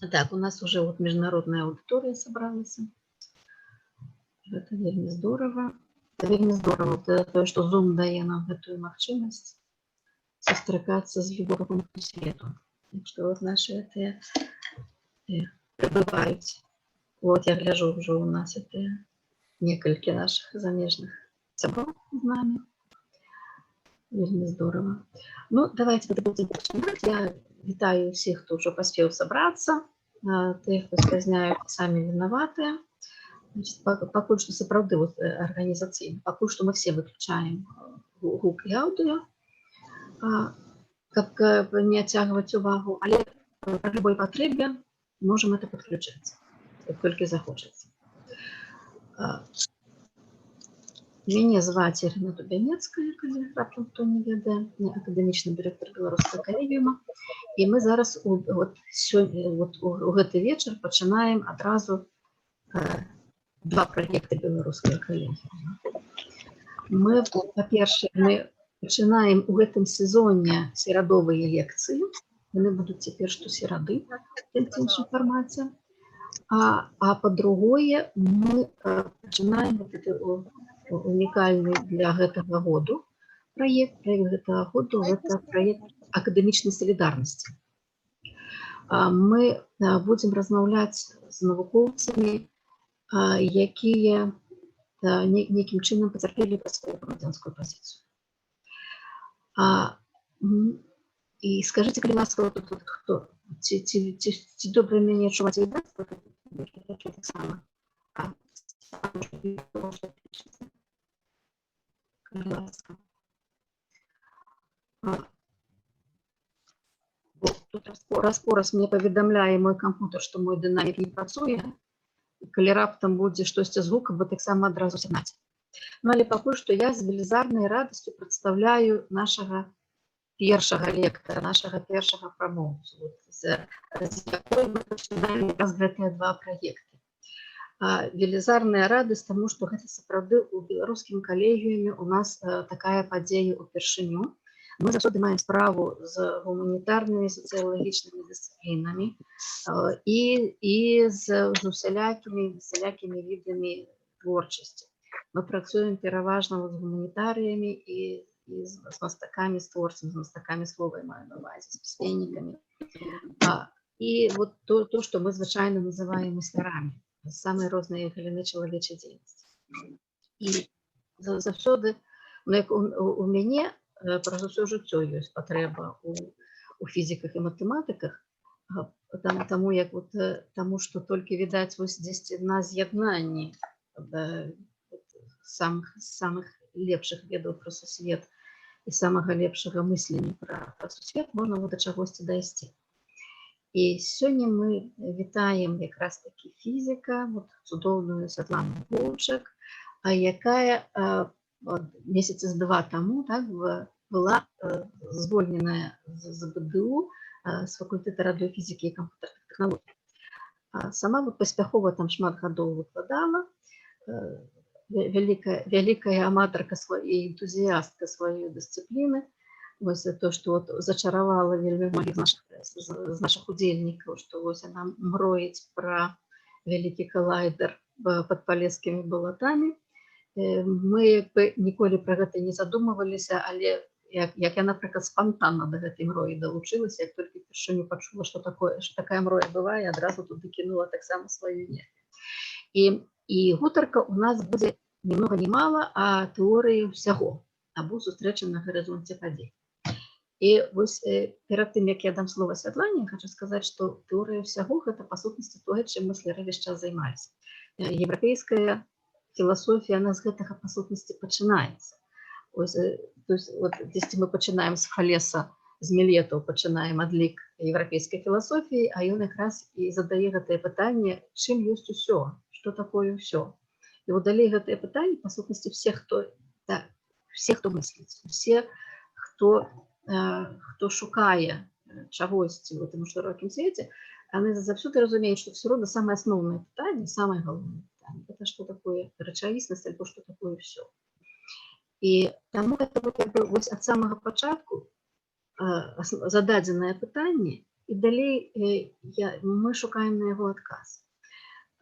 Так, у нас уже вот международная аудитория собралась. Это вельмі здорово. Это вельмі здорово, то, что Zoom дае нам эту махчимость сустракаться с любого пункту свету. Так что вот наши это прибывают. Вот я гляжу, уже у нас это несколько наших замежных сяброў з нами. Вельмі здорово. Ну, давайте будем начинать. Я вітаю всех, кто уже поспел собраться. Те, кто спазняют, сами виноваты. Значит, пока что сапраўды вот, организации, пока что мы все выключаем гук и аудио, как не оттягивать увагу, але при любой потребе можем это подключать, как только захочется. Меня звать Ірина Дубянецкая, калі раптам хто не ведае, я акадэмічны дырэктар беларускага калегіума, і мы зараз у гэты вечар пачынаем адразу два праекты беларускага калегіума. Мы, па-першае, мы пачынаем у гэтым сезоне серадовыя лекцыі, яны будуць цяпер штосерады в іншым фармаце. А по-другое, мы пачынаем унікальны для гэтага году проект гэтага году, это проект акадэмічнай солідарнасці. Мы будзем размаўляць з навукоўцамі, якія некім чынам пацярпелі пад сваю грамадзянскую пазіцыю. І скажыце, калі ласка, хто ці добра мяне чуваць і відаць, таксама. Тут раз-пораз мне паведамляе мой камп'ютер, што мой дынамік не працуе. Калі раптам будзе штосьці з гукам, вы таксама адразу сігнаце. Ну, але пакуль што я з велізарнай радасцю прадстаўляю нашага першага лектара, нашага першага прамоўцу, з якой мы пачынаем якраз гэтыя два праекты. Велізарная радасць, таму што гэта сапраўды ў беларускім калегіуме у нас такая падзея ўпершыню. Мы заўсёды маем справу з гуманітарнымі, сацыялагічнымі дысцыплінамі і з усялякімі відамі творчасці. Мы працуем пераважна з гуманітарыямі і з мастакамі, з творцамі, з мастакамі слова, маю на ўвазе, з пісьменнікамі. І вот то, што мы звычайна называем маслярамі, самыя розныя галіны чалавечай дзейнасці. І заўсёды, як у мяне, праз усё жыццё ёсць патрэба у фізіках і матэматыках, таму што толькі відаць дзесьці на з'яднанні самых лепшых ведаў пра сусвет і самага лепшага мыслення пра сусвет можна да чагосьці дайсці. І сёння мы вітаем якраз такі фізіка, цудоўную Святлану Воўчак, якая месяцы з 2 таму была звольненая з БДУ, з факультэта радыёфізікі і камп'ютарных тэхналогій. Сама паспяхова там шмат гадоў выкладала, вялікая аматарка і энтузіястка сваёй дысцыпліны. Вось то, што зачаравала вельмі многіх з нашых удзельнікаў, што вось яна мроіць пра вялікі калайдер пад палескімі балатамі. Мы ніколі пра гэта не задумываліся, але як я, напрыклад, спантанна да гэтай мроі далучылася, як толькі першыню пачула, што такая мроя бывае, адразу туды кінула таксама сваю энергію. І гутарка у нас будзе ні многа ні мала, а тэорыі ўсяго, або сустрэчы на гарызонце падзей. І вось перад тым, як я дам слова Святлане, хочу сказаць, што тэорыя ўсяго гэта па сутнасці тое, чым масляры ўвесь час займаліся. Еўрапейская філасофія, она з гэтага па сутнасці пачынаецца. Дзесьці мы пачынаем з Фалеса, з Мілетаў, пачынаем адлік еўрапейскай філасофіі, а ён якраз і задае гэтае пытанне, чым ёсць усё, што такое ўсё. І вот далей гэтае пытанне, па сутнасці, все, хто мысліць, все, хто шукае чагосьці ў гэтым шырокім свеце, яны заўсёды разумеюць, што все роўна самае асноўнае пытанне, самае галоўнае пытанне, это што такое рэчаіснасць, альбо што такое ўсё. І таму гэта ад самага пачатку зададзенае пытанне І далей мы шукаем на яго адказ.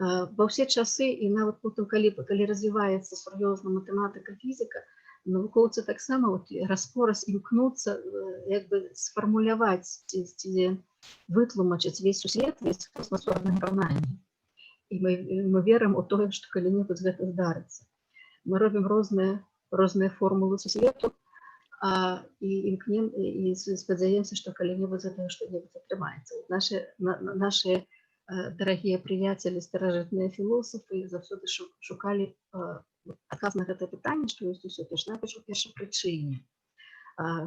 Ва ўсе часы і нават потым, калі развіваецца сур'ёзна матэматыка, фізіка, навукоўцы таксама раз-пораз імкнуцца сфармуляваць ці вытлумачыць весь сусвет, весь космас у адным раўнанні. І мы верым у тое, што калі-небудзь гэта здарыцца. Мы робім розныя формулы сусвету і імкнем і спадзяемся, што калі-небудзь з гэтага што-небудзь атрымаецца. Нашы дарагія прыяцелі, старажытныя філосафы заўсёды шукалі адказ на гэтае пытанне, што ёсць усё. Пачынаюць у першапрычыне,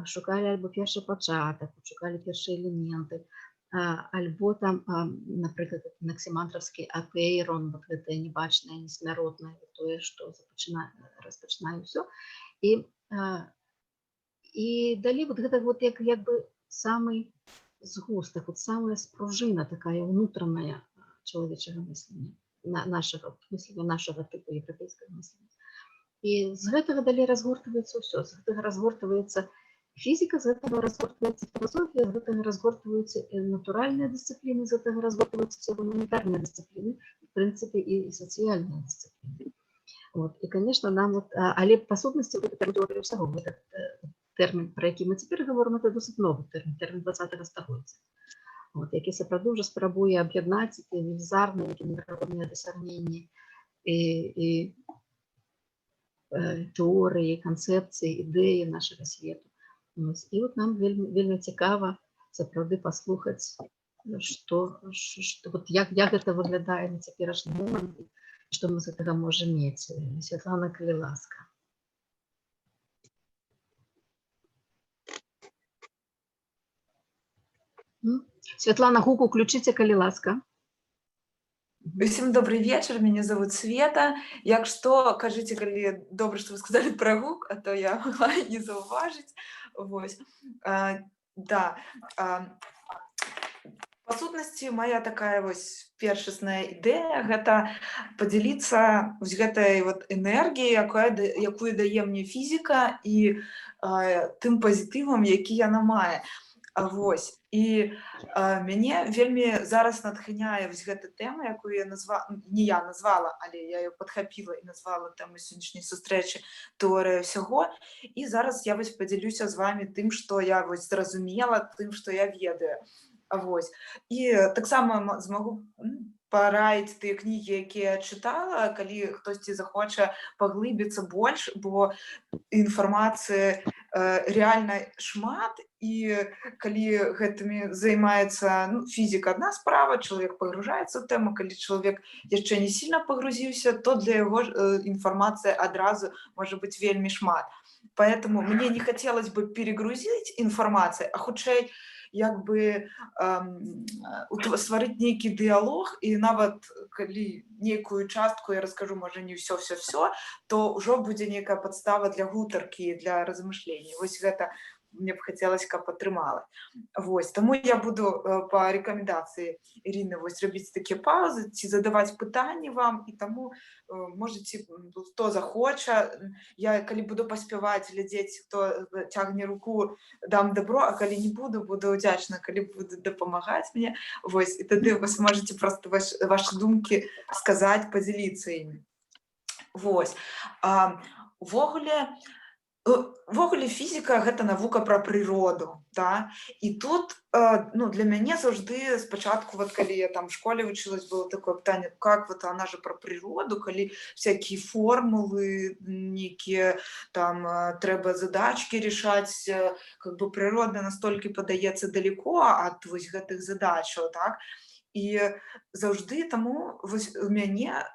шукалі альбо першы пачатак, шукалі першыя элементы, альбо там, напрыклад, наксімандраўскі апейрон, гэтае небачнае, несмяротнае, тое, што распачынае ўсё. І далей гэта як бы самы згустак, самая спружына такая ўнутраная чалавечага мыслення, нашага тыпу еўрапейскага мыслення. І з гэтага далей разгортваецца ўсё, з гэтага разгортваецца фізіка, з гэтага разгортваецца філасофія, з гэтага разгортваюцца натуральныя дысцыпліны, з гэтага разгортваюцца гуманітарныя дысцыпліны, в прынцыпе, і сацыяльныя дысцыпліны. І, конечно, нам але па сутнасці гэта тэорыя ўсяго. Гэта тэрмін, пра які мы цяпер гаворым, это досыць новы тэрмін 20-го стагоддзя, які сапраўды ўжо спрабуе аб'яднаць велізарныя міжнародныя дасягненні і тэорыі, канцэпцыі, ідэі нашага свету. І нам вельмі цікава сапраўды паслухаць, як гэта выглядае на цяперашні момант, што мы з гэтага можам мець. Святлана, калі ласка. Святлана, гук уключите, калі ласка. Всем добрый вечер, меня зовут Света. Як что, кажите, калі добра, что вы сказали про гук, а то я могла не заўважыць. Да. Па сутнасці, моя такая першасная ідэя — гэта падзяліцца гэтай энергіяй, якую дае мне фізіка, і тым пазітывам, які яна мае. І мяне вельмі зараз натхняе гэта тэма, якую не я назвала, але я ее падхапіла і назвала тэмай сённяшняй сустрэчы «Тэорыя ўсяго». І зараз я падзялюся з вами тым, што я зразумела, тым, што я ведаю. І таксама змагу параіць тыя кнігі, якія я чытала, калі хтосьці захоча паглыбіцца больш, бо інфармацыі реально шмат, і калі гэтымі займаецца фізіка — адна справа, чалавек пагружаецца ў тэму, калі чалавек яшчэ не сильно пагрузіўся, то для яго інфармацыя адразу можа быць вельмі шмат. Поэтому мне не хотелось бы перегрузить информацией, а хутчэй як бы стварыць нейкі дыялог, і нават калі нейкую частку я раскажу, можа не все, то ўжо будзе нейкая падстава для гутаркі, для размышлення. Гэта мне б хацелось, каб атрымала. Таму я буду па рэкамендацыі Ірыны рабіць такія паузы ці задаваць пытанні вам, і таму можете, хто захоча, я калі буду паспяваць глядзець, хто цягне руку, дам добро, а калі не буду удзячна, калі буду дапамагаць мне. І тады вы сможете просто ваши думкі сказаць, падзяліцца імі. Увогуле фізіка — гэта навука пра прыроду, да? І тут для мяне заўжды спачатку, калі я там в школе вучылась, было такое пытанне, как она же пра прыроду, калі всякие формулы нейкія, там трэба задачки решаць, как бы прырода настолькі падаецца далеко ад гэтых задачаў, так? І заўжды таму у мяне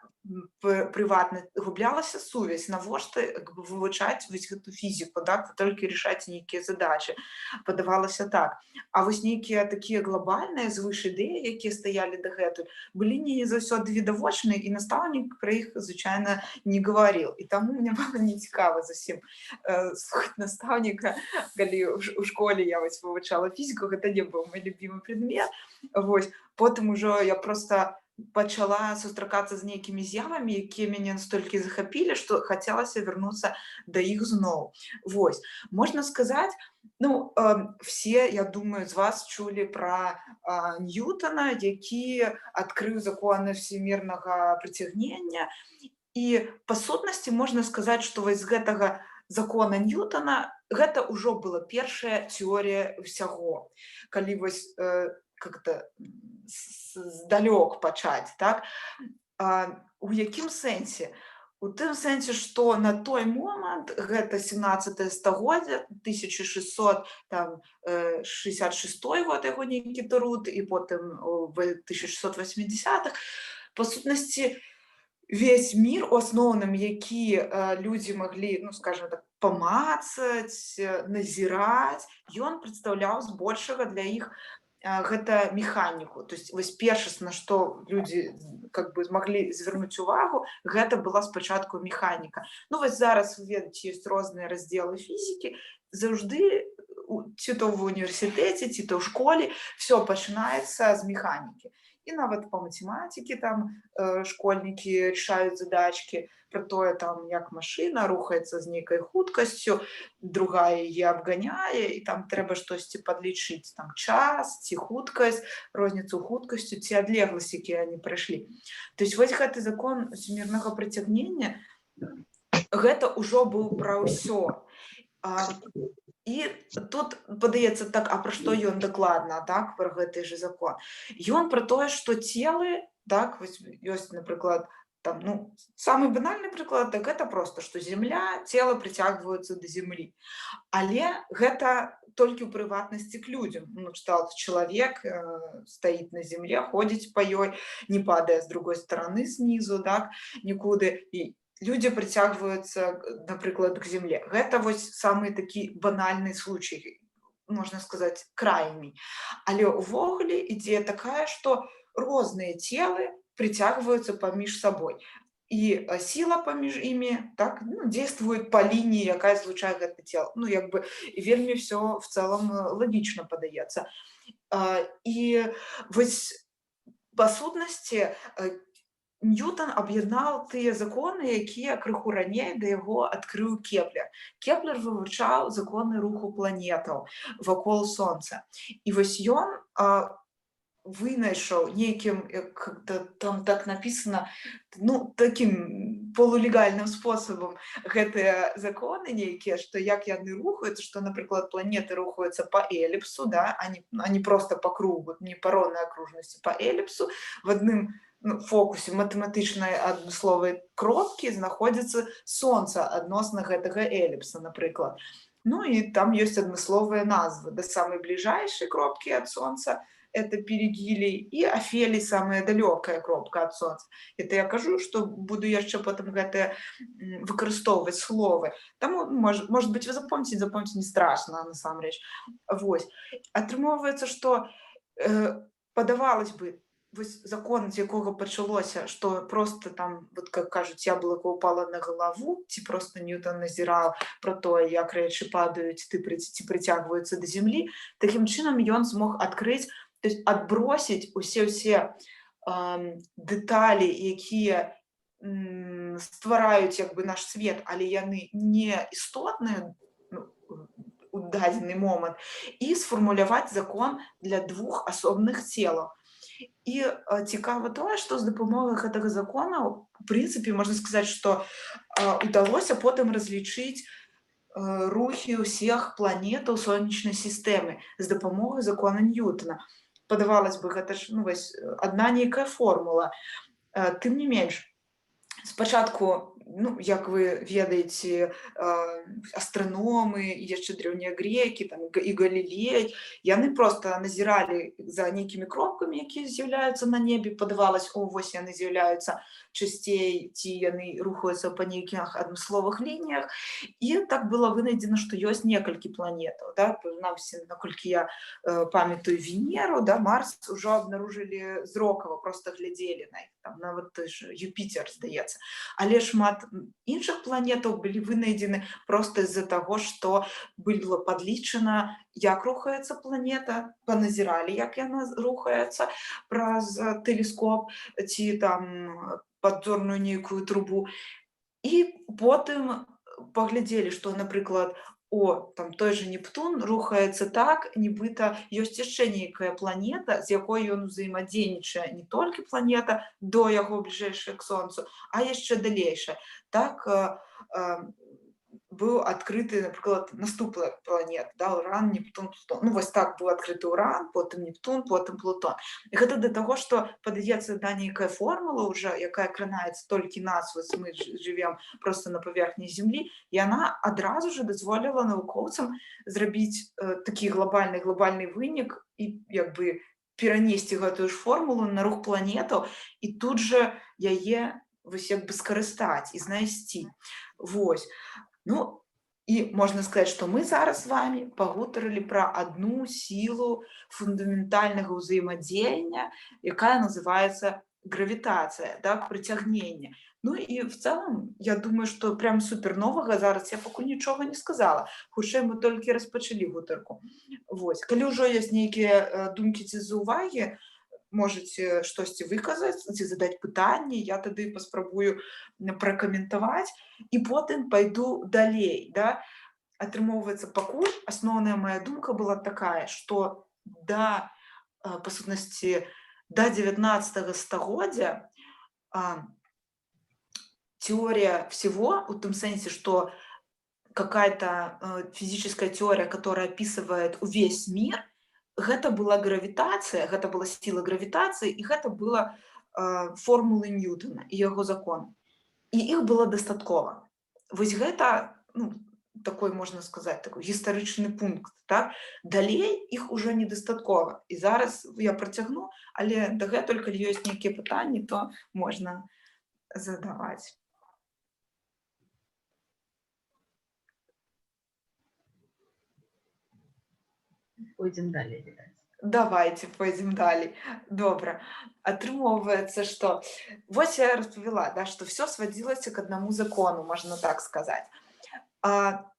прыватна гублялася сувязь, навошта вывучаць гэту фізіку, так, толькі рашаць нейкія задачы. Падавалася так. А нейкія такія глобальныя звыш ідэі, якія стаялі дагэтуль, былі не заўсёды відавочныя, і настаўнік пра іх звычайна не гаварыў. І таму мне было нецікава зусім слухаць настаўніка, калі у школе я вывучала фізіку, гэта не быў мой любімы прадмет. Потым ужо я проста пачала сустракацца з нейкімі з'явамі, якія мяне настолькі захапілі, што хацелася вярнуцца да іх зноў. Вось. Можна сказаць, ну, все, я думаю, з вас чулі пра Ньютона, які адкрыў законы всемірнага прыцягнення. І па сутнасці можна сказаць, што вось з гэтага закона Ньютона гэта ўжо была першая тэорія ўсяго. Калі вось как-то здалёк пачаць, так? У якім сэнсе? У тым сэнсе, што на той момант, гэта 17 стагоддзе, 1666 год, яго нейкі труд, і потым в 1680-х, па сутнасці, весь мір, у асноўным, які людзі маглі, ну, скажем так, памацаць, назіраць, ён прадстаўляў збольшага для іх гэта механіку. То есть вось першасна, што людзі как бы змаглі звярнуць увагу, гэта была спачатку механіка. Ну вось зараз, вы ведаеце, ёсць розныя раздзелы фізікі, заўжды ці то в універсітэце, ці то ў школе всё пачынаецца з механікі. І нават па матэматыкі там школьнікі рашаюць задачкі пра тое, там, як машына рухаецца з нейкай хуткасцю, другая яе абганяе, і там трэба штосьці падлічыць, там, час ці хуткасць, розніцу хуткасцю ці адлегласць, якія яны прайшлі. То есть вось гэты закон всемірнага прыцягнення, гэта ўжо быў пра ўсё. І тут падаецца так, а пра што ён дакладна, так, пра гэты же закон? Ён пра тое, што целы, так, вось ёсць, напрыклад, там, ну, самы банальны прыклад, так гэта проста, што зямля, цела прыцягваюцца да зямлі. Але гэта толькі ў прыватнасці к людзям. Ну, кшталт чалавек стаіць на зямле, ходзіць па ёй, не падае з другой стороны знізу, так, нікуды, і людзі прыцягваюцца, напрыклад, к зямле. Гэта вось самы такі банальны случай, можна сказаць, крайні. Але ўвогуле ідзея такая, што розныя целы прыцягваюцца паміж сабой. І сіла паміж імі, так, ну, дзействуе па лініі, якая злучае гэта цела. Ну, як бы, вельмі всё в цэлым лагічна падаецца. І вось па сутнасці Ньютон аб'яднаў тыя законы, якія крыху раней да яго адкрыў Кеплер. Кеплер вывучаў законы руху планетаў вакол Сонца. І вось ён вынайшаў нейкім, як там так напісана, ну, такім полулегальным спосабам гэтыя законы нейкія, што як яны рухаюцца, што, напрыклад, планеты рухаюцца па эліпсу, да, а не проста па кругу, не па роўнай акружнасці, па эліпсу, в адным фокусе матэматычнай адмысловай кропкі знаходзіцца Сонца адносна гэтага эліпса, напрыклад. Ну і там ёсць адмысловыя назвы. Да самай бліжэйшай кропкі ад Сонца это Перігелій, і Афелій, самая далёкая кропка ад Сонца. Это я кажу, што буду яшчэ потым гэтыя выкарыстоўваць словы. Таму, может быть, вы запомніце не страшна, насамрэч. Вось. Атрымоўваецца, што падавалось бы, вось закон, з якога пачалося, што просто там, вот как кажуць, яблыко упала на галаву, ці просто Ньютон назіраў пра тое, як рэчы падаюць, ці прыцягваюцца да зямлі, такім чынам ён змог адкрыць, то есть адбросіць усе дэталі, якія ствараюць як бы наш свет, але яны не істотныя у дадзены момант, і сфармуляваць закон для двух асобных целаў. І цікава тое, што з дапамогай гэтага закона, у прынцыпе, можна сказаць, што удалося потым разлічыць рухі ўсіх планетаў сонечнай сістэмы з дапамогай закона Ньютона. Падавалось бы, гэта ж, ну, вось, адна нейкая формула. Тым не менш, спачатку, ну, як вы ведаеце, астраномы, і яшчэ древнія грекі, там, і Галілей, яны проста назіралі за нейкімі кропкамі, якія з'яўляюцца на небе, падавалось, о, вось яны з'яўляюцца часцей, ці яны рухаюцца па нейкіх адмысловых лініях, і так было вынайдзена, што ёсць некалькі планетаў, да, прынамсі, наколькі я памятаю Венеру, да, Марс ужо абнаружылі зрокава, проста глядзелі на іх, там, нават той же Юпітер, здаецца. Але шмат шмат іншых планетаў былі вынайдзены проста з-за таго, што было падлічана, як рухаецца планета, паназіралі, як яна рухаецца праз тэлескоп ці там падзорную нейкую трубу. І потым паглядзелі, што, напрыклад, там той же Нептун рухаецца так, нібыта ёсць яшчэ нейкая планета, з якой ён узаемадзейнічае, не толькі планета до яго бліжэйшая к сонцу, а яшчэ далейшая. Так быў адкрыты, напрыклад, наступны планет, да, Уран, Нептун, Плутон. Ну вось так быў адкрыты Уран, потым Нептун, потым Плутон. І гэта да таго, што падаецца да нейкая формула ўжо, якая кранаецца толькі нас, вось мы жывем проста на паверхні зямлі, і яна адразу ж дазволіла навукоўцам зрабіць такі глобальны вынік і як бы перанесці гэтую ж формулу на рух планетаў і тут жа яе вось як бы скарыстаць і знайсці. Вось. Ну, і можна сказаць, што мы зараз з вами пагутарылі пра адну сілу фундаментальнага ўзаемадзеяння, якая называецца гравітацыя, так, прыцягнення. Ну і в цэлым, я думаю, што прям супер новага зараз я пакуль нічога не сказала. Хутчэй мы толькі распачалі гутарку. Вось. Калі ўжо ёсць нейкія думкі ці заўвагі, можаце штосьці выказаць ці задаць пытанні, я тады паспрабую пракаментаваць і потым пайду далей, да. Атрымоўваецца, пакуль асноўная моя думка была такая, што да, па сутнасці, да 19 стагоддзя теория всего, в том сенсе, что какая-то физическая теория, которая описывает весь мир, гэта была гравітацыя, гэта была сила гравітацыі, і гэта была формулы Ньютона і яго законы. І іх было дастаткова. Вось гэта, ну, такой, можна сказаць, такой гістарычны пункт, так? Далей іх ужо недастаткова. І зараз я працягну, але дагэтуль, калі ёсць нейкія пытанні, то можна задаваць. Пойдзем далей, відаць. Давайте пойдем далей. Добра. Атрымоўваецца, што вось я распавяла, да, што все сводзілася к аднаму закону, можна так сказаць.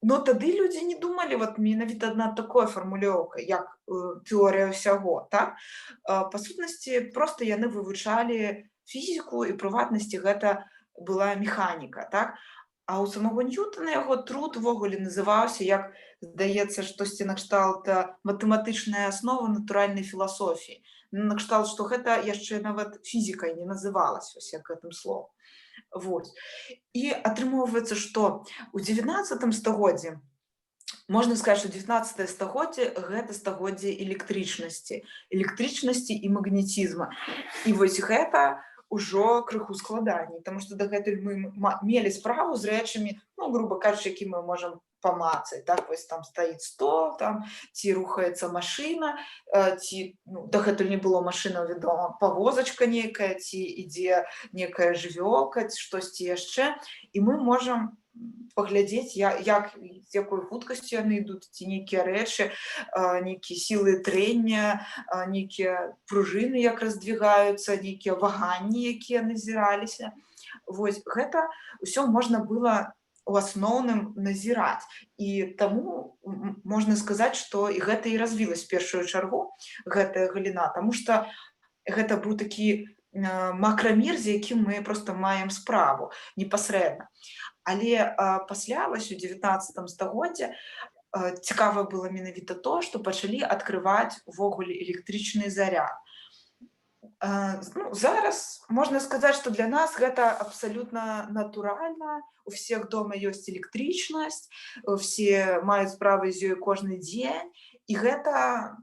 Но тады людзі не думалі вот менавіта над такой фармулёўкай, як тэорыя ўсяго, так? Па сутнасці, проста яны вывучалі фізіку, і прыватнасці гэта была механіка, так? А ў самого Ньютона яго труд увогуле называўся, як, здаецца, штосьці накшталт матэматычная аснова натуральнай філасофіі. Накшталт, што гэта яшчэ нават фізікай не называлася, вось як гэтым словам. Вот. І атрымоўваецца, што ў 19 стагоддзі, можна сказаць, што 19 стагоддзе гэта стагоддзе электрычнасці і магнетізма. І вось гэта ўжо крыху складаней, таму што дагэтуль мы мелі справу з рэчамі, ну, груба кажучы, які мы можам памацаць, так, вось там стаіць стол, там, ці рухаецца машына, ці, ну, дагэтуль не было машына, вядома, павозачка нейкая, ці ідзе некая жывёлка, ці штосьці яшчэ, і мы можам паглядзець, як, з якой хуткасцю яны ідуць, ці нейкія рэчы, нейкія сілы трэння, нейкія пружыны, як раздвигаюцца, нейкія ваганні, якія назіраліся. Вось гэта ўсё можна было у асноўным назіраць. І таму можна сказаць, што і гэта і развілась в першую чаргу, гэтая галіна, таму што гэта быў такі макрамір, з якім мы проста маем справу непасрэдна. Але пасля, вось у 19 стагоддзе, цікава было менавіта то, што пачалі адкрываць увогуле электрычны заряд. Ну, зараз можна сказаць, што для нас гэта абсалютна натуральна. У всех дома ёсць электрычнасць, все маюць справы з ёй кожны дзень, і гэта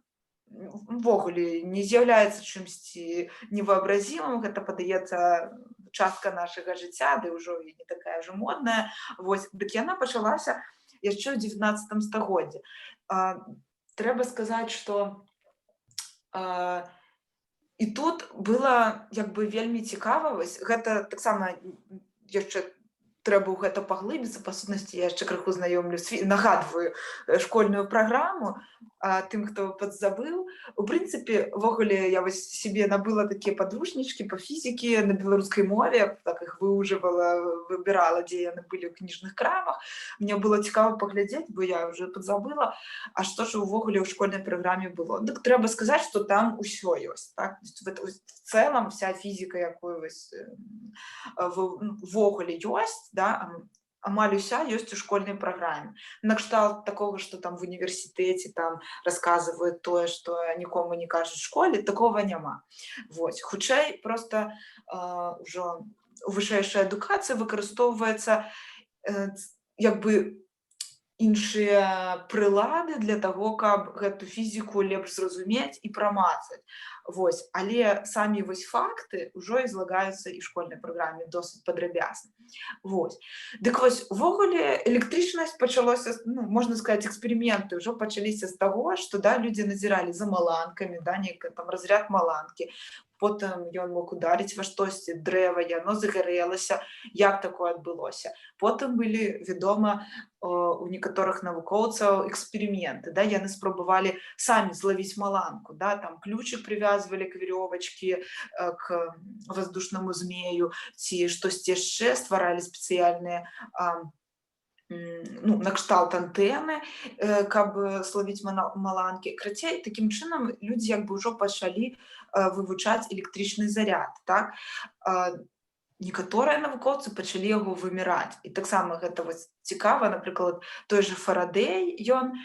увогуле не з'яўляецца чымсьці невообразімым, гэта падаецца частка нашага жыцця, ды ўжо і не такая ж модная. Вось, дык яна пачалася яшчэ ў 19 стагоддзі. Трэба сказаць, што і тут было як бы вельмі цікава, вось гэта таксама яшчэ трэба ў гэта паглыбіцца. Па сутнасці, я яшчэ крыху знаёмлю, нагадваю школьную праграму тым, хто падзабыў. У прынцыпе, увогуле, я вось сябе набыла такія падручнічкі па фізікі на беларускай мове, так іх выужывала, выбірала, дзе яны былі ў кніжных крамах. Мне было цікава паглядзець, бо я ўжо падзабыла, а што ж увогуле ў школьнай праграме было. Дык трэба сказаць, што там усё ёсць, так? В цэлым вся фізіка, якую вось ввогуле ёсць, да, амаль уся ёсць у школьнай праграме. Накшталт такога, што там в універсітэце там расказваюць тое, што нікому не кажуць в школе, такога няма. Вось. Хутчэй проста ўжо вышэйшая адукацыя выкарыстоўваецца як бы іншыя прылады для таго, каб гэту фізіку лепш зразумець і прамацаць. Вось. Але самі вось факты ўжо излагаюцца і ў школьнай праграме досыць падрабязна. Вось. Дык вось, увогуле, электрычнасць пачалося, ну, можна сказаць, эксперыменты ўжо пачаліся з таго, што, да, людзі назіралі за маланкамі, да, нейкі там разряд маланкі, потым ён мог ударыць ва штосьці, дрэва, яно загарэлася, як такое адбылося. Потым былі, вядома, у некаторых навукоўцаў эксперыменты, да, яны спрабавалі самі злавіць маланку, да, там ключик прывязвалі к верёвачкі, к воздушнаму змею, ці штосьці яшчэ, стваралі спецыяльныя ну, накшталт антэны, каб злавіць маланкі. Крацей, такім чынам людзі як бы ўжо пачалі вывучаць электрычны заряд, так? Некаторыя навукоўцы пачалі яго вымяраць. І таксама гэта вось цікава, напрыклад, той же Фарадэй, ён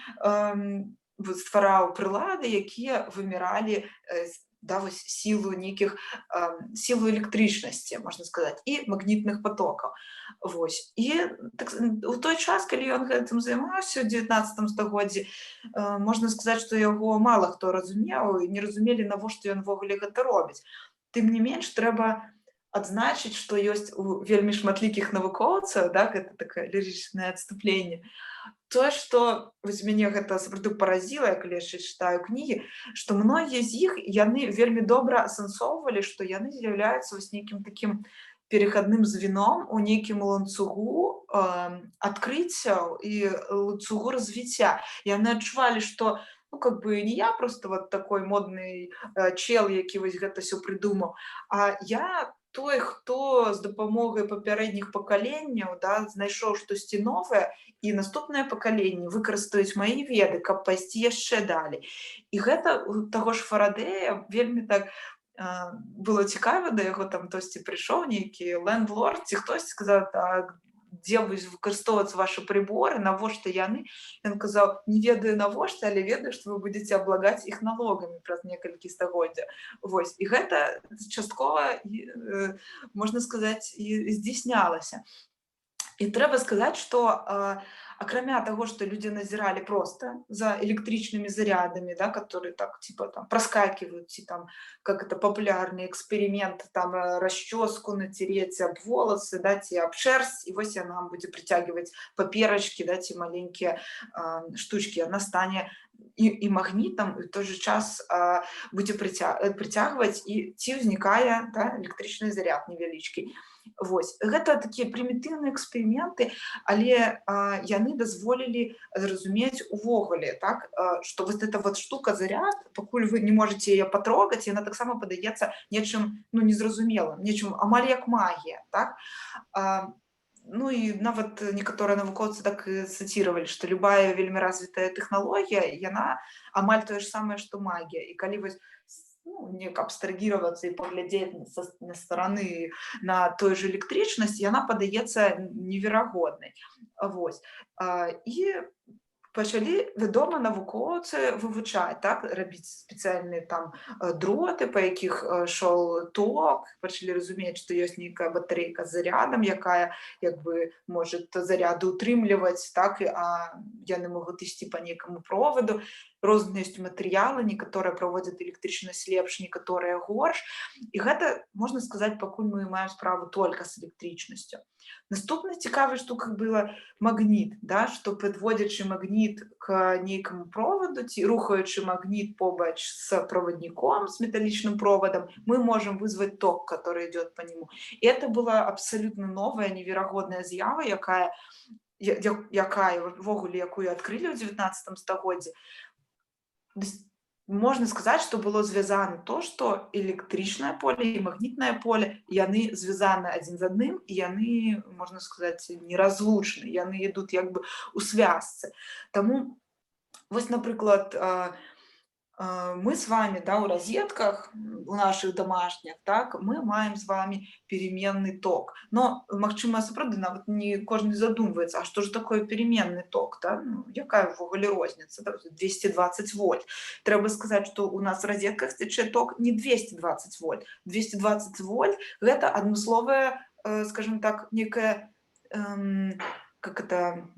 ствараў прылады, якія вымяралі да, вось, сілу нейкіх сілу электрычнасці, можна сказаць, і магнітных потокаў. Вось. І так, у той час, калі ён гэтым займаўся ў 19 стагоддзі, можна сказаць, што яго мала хто разумеў і не разумелі, навошта ён увогуле гэта робіць. Тым не менш, трэба адзначыць, што ёсць у вельмі шматлікіх навукоўцаў, да, гэта такое лірычнае адступленне, тое, што вось мяне гэта сапраўды паразіла, калі яшчэ чытаю кнігі, што многія з іх, яны вельмі добра асэнсоўвалі, што яны з'яўляюцца вось нейкім такім перахадным звеном у нейкім ланцугу адкрыццяў і ланцугу развіцця. Яны адчувалі, што ну, как бы не я просто вот такой модный чел, які вось гэта ўсё прыдумаў, а я той, хто з дапамогай папярэдніх пакаленняў, да, знайшоў штосьці новае, і наступныя пакаленні выкарыстаюць мае веды, каб пайсці яшчэ далей. І гэта у таго ж Фарадэя вельмі так было цікава, да яго там хтосьці прыйшоў, нейкі лендлорд, ці хтосьці сказаў, так, дзе будуць выкарыстоўвацца ваши приборы, навошта яны. Ён казаў, не ведаю навошта, але ведаю, што вы будзеце аблагаць іх налогамі праз некалькі стагоддзяў. Вось. І гэта часткова, можна сказаць, і здзейснялася. І трэба сказаць, што акрамя таго, што людзі назіралі проста за электрычнымі зарядамі, да, которые так типа там проскакивают, ці там как это популярны эксперимент, там расческу натереть об волосы, да, ці об шерсть, і вось яна будзе притягивать паперачкі, да, ці маленькія штучки, яна стане і магнітам, і в той же час будзе притягваць, і ці ўзнікае, да, электрычны заряд невялічкі. Вось. Гэта такія прымітыўныя эксперыменты, але яны дазволілі зразумець увогуле, так, што вось эта вот штука заряд, пакуль вы не можаце яе патрогаць, яна таксама падаецца нечым, ну, незразумелым, нечым амаль як магія, так? Ну і нават некаторыя навукоўцы так і цытировали, што любая вельмі развітая тэхналогія, яна амаль тое ж самае, што магія. І калі вось ну, неяк абстрагіравацца і паглядзець на стараны на той же электрычнасць, яна падаецца неверагоднай. Вось. І пачалі, вядома, навукоўцы вывучаць, так, рабіць спецыяльныя там дроты, па якіх шоў ток, пачалі разумець, што ёсць нейкая батарэйка з зарядам, якая як бы можа заряды ўтрымліваць, так, а яны могуць ісці па нейкаму проводу. розныя ёсць матэрыялы, некаторыя праводзяць электрычнасць лепш, некаторыя горш. І гэта, можна сказаць, пакуль мы маем справу толькі з электрычнасцю. Наступнай цікавай штукай была магніт, да, што падводзячы магніт к нейкаму проваду ці рухаючы магніт побач з правадніком, з металічным провадам, мы можам вызваць ток, который идет по нему. И это была абсолютно новая, неверагодная з'ява, якая ввогуле, адкрылі ў 19 стагоддзі. Можна сказаць, што было звязана то, што электрычнае поле і магнітнае поле, яны звязаны адзін з адным, і яны, можна сказаць, неразлучны, яны ідуць як бы ў звязцы. Таму, вось, напрыклад, мы с вами, да, у розетках, у наших домашних, так, мы маем з вами переменный ток. Но, магчыма, сапраўды, нават не кожны задумваецца, а што ж такое переменный ток, да? Ну, якая ўвогуле розніца, да? 220 вольт. Трэба сказаць, што у нас в розетках цячэ ток не 220 вольт. 220 вольт – гэта адмысловая, скажем так, некая, как это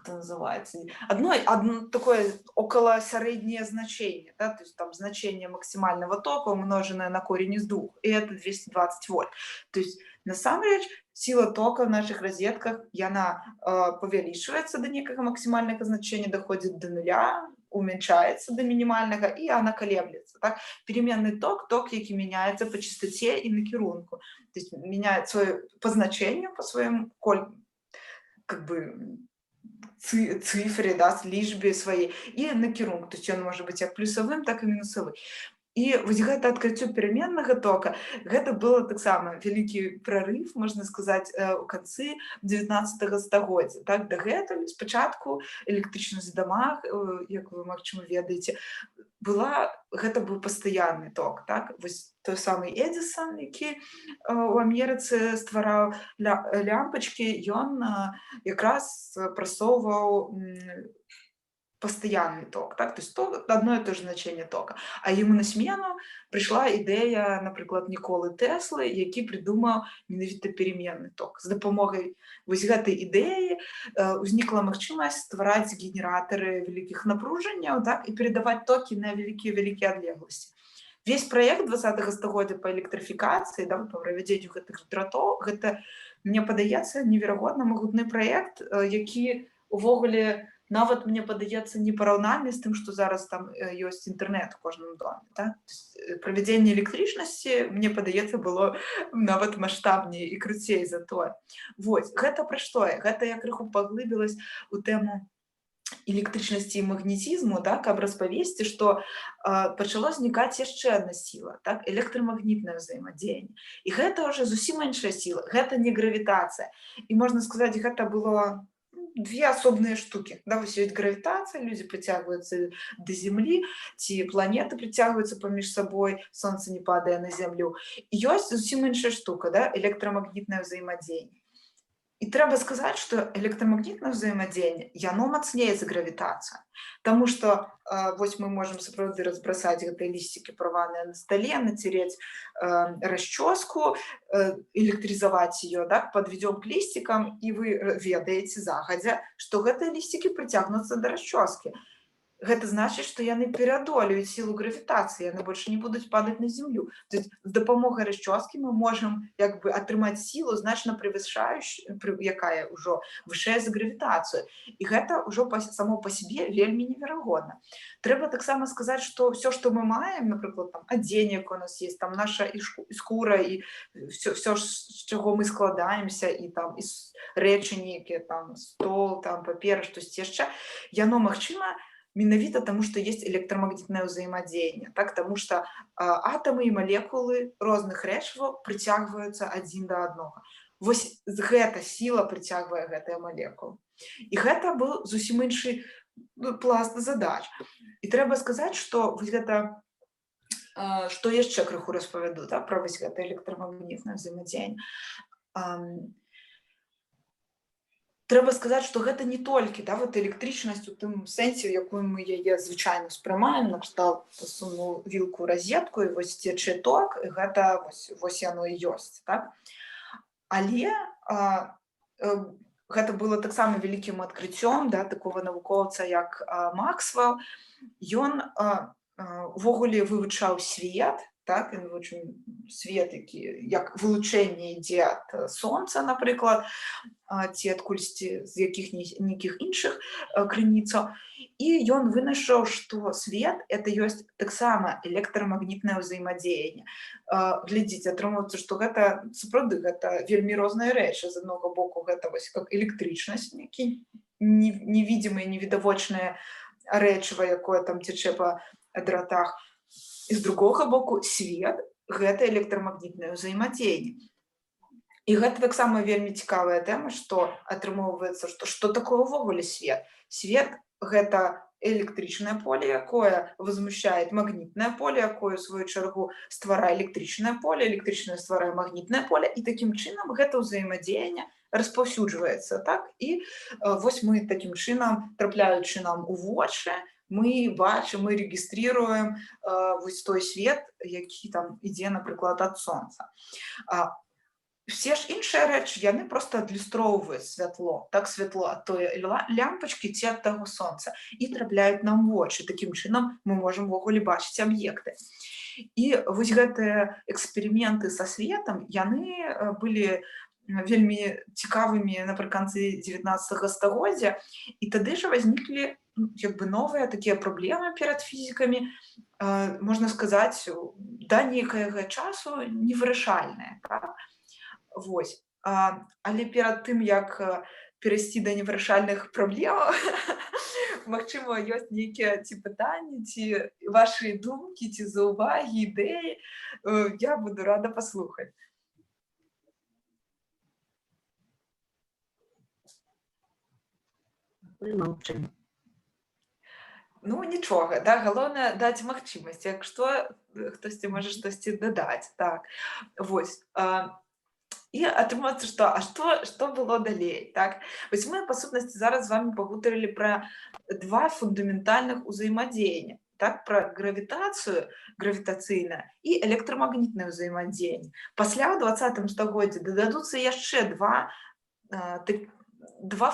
называется? Одно такое около среднее значение, да, то есть там значение максимального тока умноженное на корень из 2, и это 220 вольт. То есть на самом деле сила тока в наших розетках, она повеличивается до некого максимального значения, доходит до нуля, уменьшается до минимального, и она колеблется. Так? Переменный ток, який меняется по частоте и на керунку. То есть меняет свое по значению, по своему как бы цифре, да, с лічбе своей, и на керунку. То есть он может быть как плюсовым, так и минусовым. І вось гэта адкрыццё пераменнага тока, гэта было таксама вялікі прарыв, можна сказаць, у канцы 19 стагоддзя. Так, дагэтуль спачатку электрычнасць в дамах, як вы, магчыма, ведаеце, гэта быў пастаянны ток. Так? Вось той самы Эдисон, які у Амерыцы ствараў лямпачкі, ён якраз прасоўваў постоянный ток, так? То есть одно и то же значение тока. А ему на смену пришла ідея, наприклад, Ніколы Теслы, які придумав менавіта переменный ток. З дапамогай вось гэтай ідэі узнікла магчымасць ствараць генераторы вялікіх напружанняў, так? І передаваць токі на вялікія адлегласці. Весь проект 20-го стагоддзя по электрыфікацыі, да, по правядзенню гэтых дратоў, гэта, мне падаецца, неверагодна магутны проект, які увогуле нават, мне падаецца, непараўнальны з тым, што зараз там ёсць інтэрнэт у кожным доме. Так? Правядзенне электрычнасці, мне падаецца, было нават маштабней і круцей за тое. Вось, гэта пра што? Гэта я крыху паглыбілась у тэму электрычнасці і магнетізму, так, каб распавесці, што пачало знікаць яшчэ адна сіла, так, электрамагнітнае ўзаемадзеянне. І гэта ўжо зусім іншая сіла, гэта не гравітацыя. І можна сказаць, гэта было две асобныя штукі. Да, вось ёсць гравітацыя, людзі прыцягваюцца да зямлі, ці планеты прыцягваюцца паміж сабой, сонца не падае на зямлю. І ёсць зусім іншая штука, да, электрамагнітнае ўзаемадзеянне. І трэба сказаць, што электрамагнітнае ўзаемадзеянне, яно мацнее за гравітацыю. Таму што вось мы можам сапраўды разбрасаць гэтыя лісцікі парваныя на стале, нацерець расчоску, электрызаваць ее, так, подведём к лістикам, і вы ведаеце загадзя, што гэтыя лісцікі прыцягнуцца да расчоски. Гэта значыць, што яны пераадолеюць сілу гравітацыі, яны больше не будуць падаць на зямлю. То есть з дапамогай расчоскі мы можам як бы атрымаць сілу значна превышающую, якая ўжо вышэй за гравітацыю. І гэта ўжо само па сябе вельмі неверагодна. Трэба таксама сказаць, што все, што мы маем, напрыклад, там адзенне, у нас есть, там наша і скура, і все, з чаго мы складаемся, і там і рэчы нейкія, там стол, там папера, штосьці яшчэ, яно магчыма менавіта таму, што есть электрамагнітнае ўзаемадзеянне, так, таму што атамы і малекулы розных рэчываў прыцягваюцца адзін да аднога. Вось гэта сіла прыцягвае гэтыя малекулы. І гэта быў зусім іншы пласт задач. І трэба сказаць, што вось гэта, што яшчэ крыху распавяду, да, пра вось гэта электрамагнітнае ўзаемадзеянне. Трэба сказаць, што гэта не толькі, да, вот электрычнасць у тым сэнсе, у якую мы яе звычайна ўспрымаем, накшталт пасунуў вілку ў розетку, і вось цячэ ток, і гэта вось яно і ёсць. Так? Але гэта было таксама вялікім адкрыццём, да, такого навукоўца, як Максвелл. Ён увогуле вывучаў свет, так, ён вывучыў свет, які як вылучэнне ідзе ад сонца, напрыклад, ці адкульсьці з якіх-нейкіх іншых крыніцаў. І ён вынайшоў, што свет — это ёсць таксама электрамагнітнае ўзаемадзеянне. Глядзіце, атрымоўваецца, што гэта сапраўды гэта вельмі розныя рэчы. З аднаго боку, гэта вось как электрычнасць, нейкі невідзімае, невідавочнае рэчыва, якое там цячэ па дротах. І з другога боку, свет — гэта электрамагнітнае ўзаемадзеянне. І гэта таксама вельмі цікавая тэма, што атрымоўваецца, што такое ўвогуле свет. Свет — гэта электрычнае поле, якое возмущае магнітнае поле, якое, у сваю чаргу, стварае электрычнае поле, электрычнае стварае магнітнае поле, і такім чынам гэта ўзаемадзеянне распаўсюджваецца, так? І вось мы такім чынам, трапляючы нам у вочы, мы бачым, мы рэгістрируем вось той свет, які там ідзе, напрыклад, ад сонца. Все ж іншыя рэчы, яны проста адлюстроўваюць святло, так, святло ад той лямпачкі ці ад таго сонца, і трапляюць нам у вочы. Такім чынам мы можам увогуле бачыць аб'екты. І вось гэтыя эксперыменты са светам, яны былі вельмі цікавымі напрыканцы 19 стагоддзя, і тады ж возніклі як бы новыя такія праблемы перад фізікамі, можна сказаць, да нейкага часу невырашальныя, так? Вось. Але перад тым, як перайсці да невырашальных праблемаў, магчыма, ёсць нейкія ці пытанні, ці вашы думкі, ці заўвагі, ідэі. Я буду рада паслухаць. Маўчым. Ну, нічога, да, галоўнае даць магчымасць. Як што, хтосьці можа штосьці дадаць, так. Вось. І атрымаецца, што было далей, так? Вось мы, па сутнасці, зараз з вамі пагутарылі пра два фундаментальных узаемадзеяння, так? Пра гравітацыю, гравітацыйнае, і электрамагнітнае ўзаемадзеянне. Пасля, ў 20 стагоддзі, дададуцца яшчэ два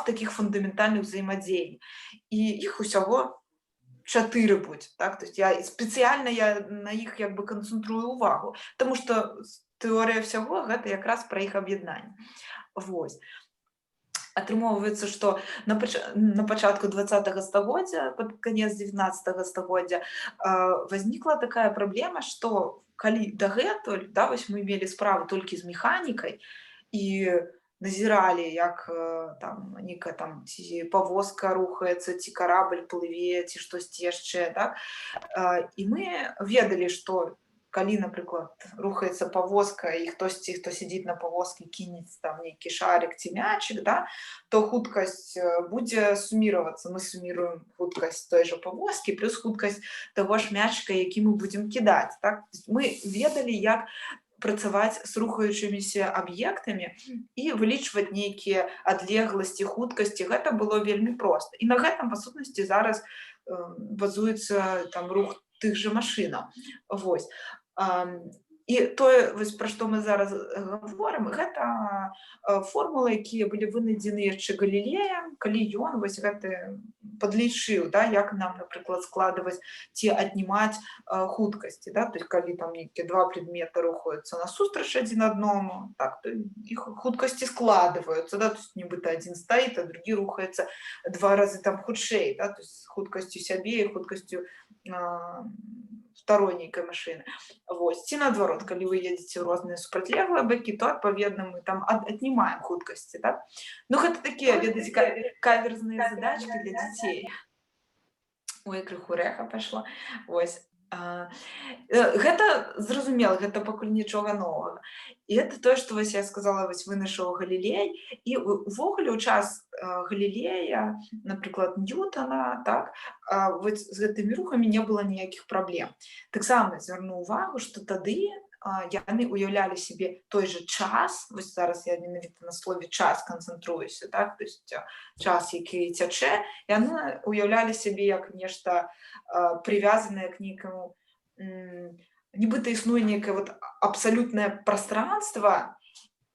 такіх фундаментальных ўзаемадзеяння. І іх усяго 4 будзе, так? То есть спецыяльна на іх як бы канцэнтрую увагу, таму што тэорыя ўсяго — гэта якраз пра іх аб'яднанне. Вось. Атрымоўваецца, што на пачатку 20 стагоддзя, пад канец 19 стагоддзя, вознікла такая праблема, што калі дагэтуль, да, вось мы мелі справу толькі з механікай і назіралі, як там нейкая там ці павозка рухаецца, ці карабль плыве, ці штосьці яшчэ, так? І мы ведалі, што калі, напрыклад, рухаецца павозка, і хтосьці, хто сядзіць на павозкі, кінець там нейкі шарик ці мячик, да, то хуткасць будзе суміравацца. Мы суміруем хуткасць той жа павозкі плюс хуткасць таго ж мячика, які мы будзем кідаць, так? Мы ведалі, як працаваць з рухаючымися аб'ектамі і вылічваць нейкія адлегласці, хуткасці. Гэта было вельмі проста. І на гэтым, па сутнасці, зараз базуецца там рух тых жа машынаў. Вось. І тое, вось, пра што мы зараз гаворым, гэта формулы, якія былі вынайдзены яшчэ Галілеем, калі ён вось гэты падлічыў, да, як нам, напрыклад, складваць ці аднімаць хуткасці, да, то есть калі там нейкія два предмета рухаюцца насустрач адзін адному, так, то іх хуткасці складваюцца, да, то есть нібыта адзін стаіць, а другі рухаецца 2 разы там хутчэй, да, то есть хуткасцю сябе і хуткасцю второй нейкай машыны. Вось. Ці наадварот, калі вы едзеце ў розныя супрацьлеглыя бакі, то адпаведна мы там аднімаем хуткасці, так? Ну, гэта такія, ведаеце, каверзныя задачкі для дзяцей. Ой, крыху рэха пайшло. Вось. Гэта зразумела, гэта пакуль нічога новага. І гэта тое, што вось я сказала, вось вынайшоў Галілей, і увогуле ў час Галілея, напрыклад, Ньютона, так, вось з гэтымі рухамі не было ніякіх праблем. Таксама звярну ўвагу, што тады яны уяўлялі сябе той жа час, вось зараз я менавіта на слове час канцэнтруюся, так, то есть час, які цячэ, яны уяўлялі сябе як нешта прывязанае к нейкаму, нібыта існуе нейкае вот абсалютнае прастранства,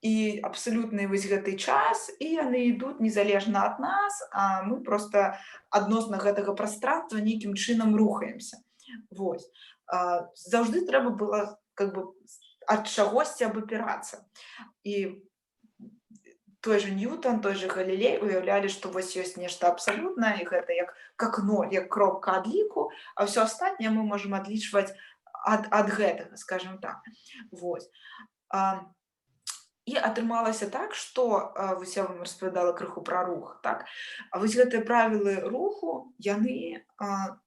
і абсалютны вось гэты час, і яны ідуць незалежна ад нас, а мы проста адносна гэтага прастранства нейкім чынам рухаемся. Вось. Заўжды трэба было как бы ад чагосьці абапірацца. І той же Ньютон, той же Галілей уяўлялі, што вось ёсць нешта абсалютнае, і гэта як ноль, як кропка адліку, а ўсё астатняе мы можам адлічваць ад гэтага, скажем так. Вось. І атрымалася так, што вось я вам распавядала крыху пра рух, так? А вось гэтыя правілы руху, яны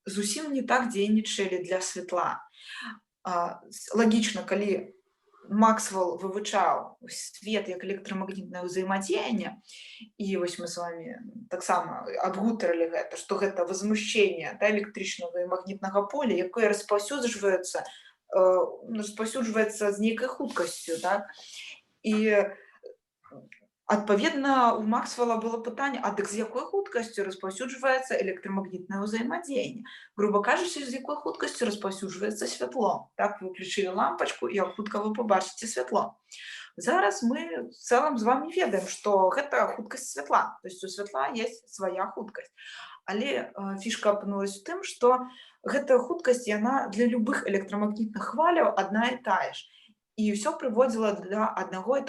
зусім не так дзейнічалі для святла. Лагічна, калі Максвелл вывучаў свет як электрамагнітнае ўзаемадзеянне, і вось мы з вамі таксама абгутарылі гэта, што гэта возмушчэнне электрычнага і магнітнага поля, якое распаўсюджваецца з нейкай хуткасцю, так? І адпаведна у Максвелла было пытанне, а дык з якой хуткасцю распаўсюджваецца электрамагнітнае ўзаемадзеянне? Груба кажучы, з якой хуткасцю распаўсюджваецца святло? Так, вы ўключылі лампачку, і як хутка вы пабачыце святло. Зараз мы в цэлым з вамі ведаем, што гэта хуткасць святла. То есть у святла есть свая хуткасць. Але фішка апынулася ў тым, што гэтая хуткасць, яна для любых электрамагнітных хваляў адна і тая ж. І ўсё прыводзіла для адной і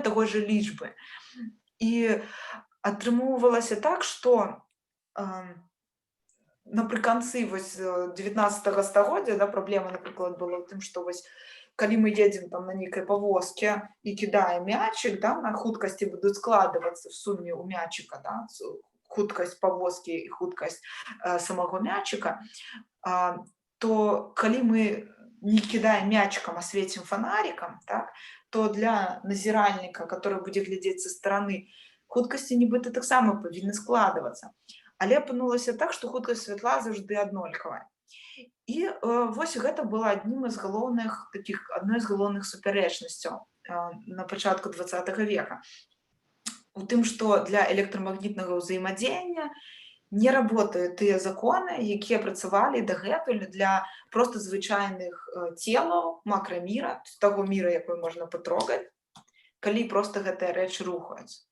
таго ж лічбы. І атрымоўвалася так, што напрыканцы 19 стагоддзя, да, праблема, напрыклад, была ў тым, што вось калі мы едзем там на нейкай павозке і кідаем мячык, да, на хуткасці будуць складвацца в суме ў мячыка, да, хуткасць павозкі і хуткасць самого мячыка, то калі мы не кідаем мячиком, а светим фонариком, так, то для назіральніка, который будзе глядзець са стороны, хуткасці нібыта таксама павінны складвацца. Але апынулася так, што хуткасць святла заўжды аднолькавая. І вось гэта было адной з галоўных супярэчнасцяў на пачатку 20 века. У тым, што для электрамагнітнага ўзаемадзеяння не работают тыя законы, якія працавалі дагэтуль для просто звычайных целаў макраміра, таго міра, якой можна патрогаць, калі просто гэтыя рэчы рухаюцца.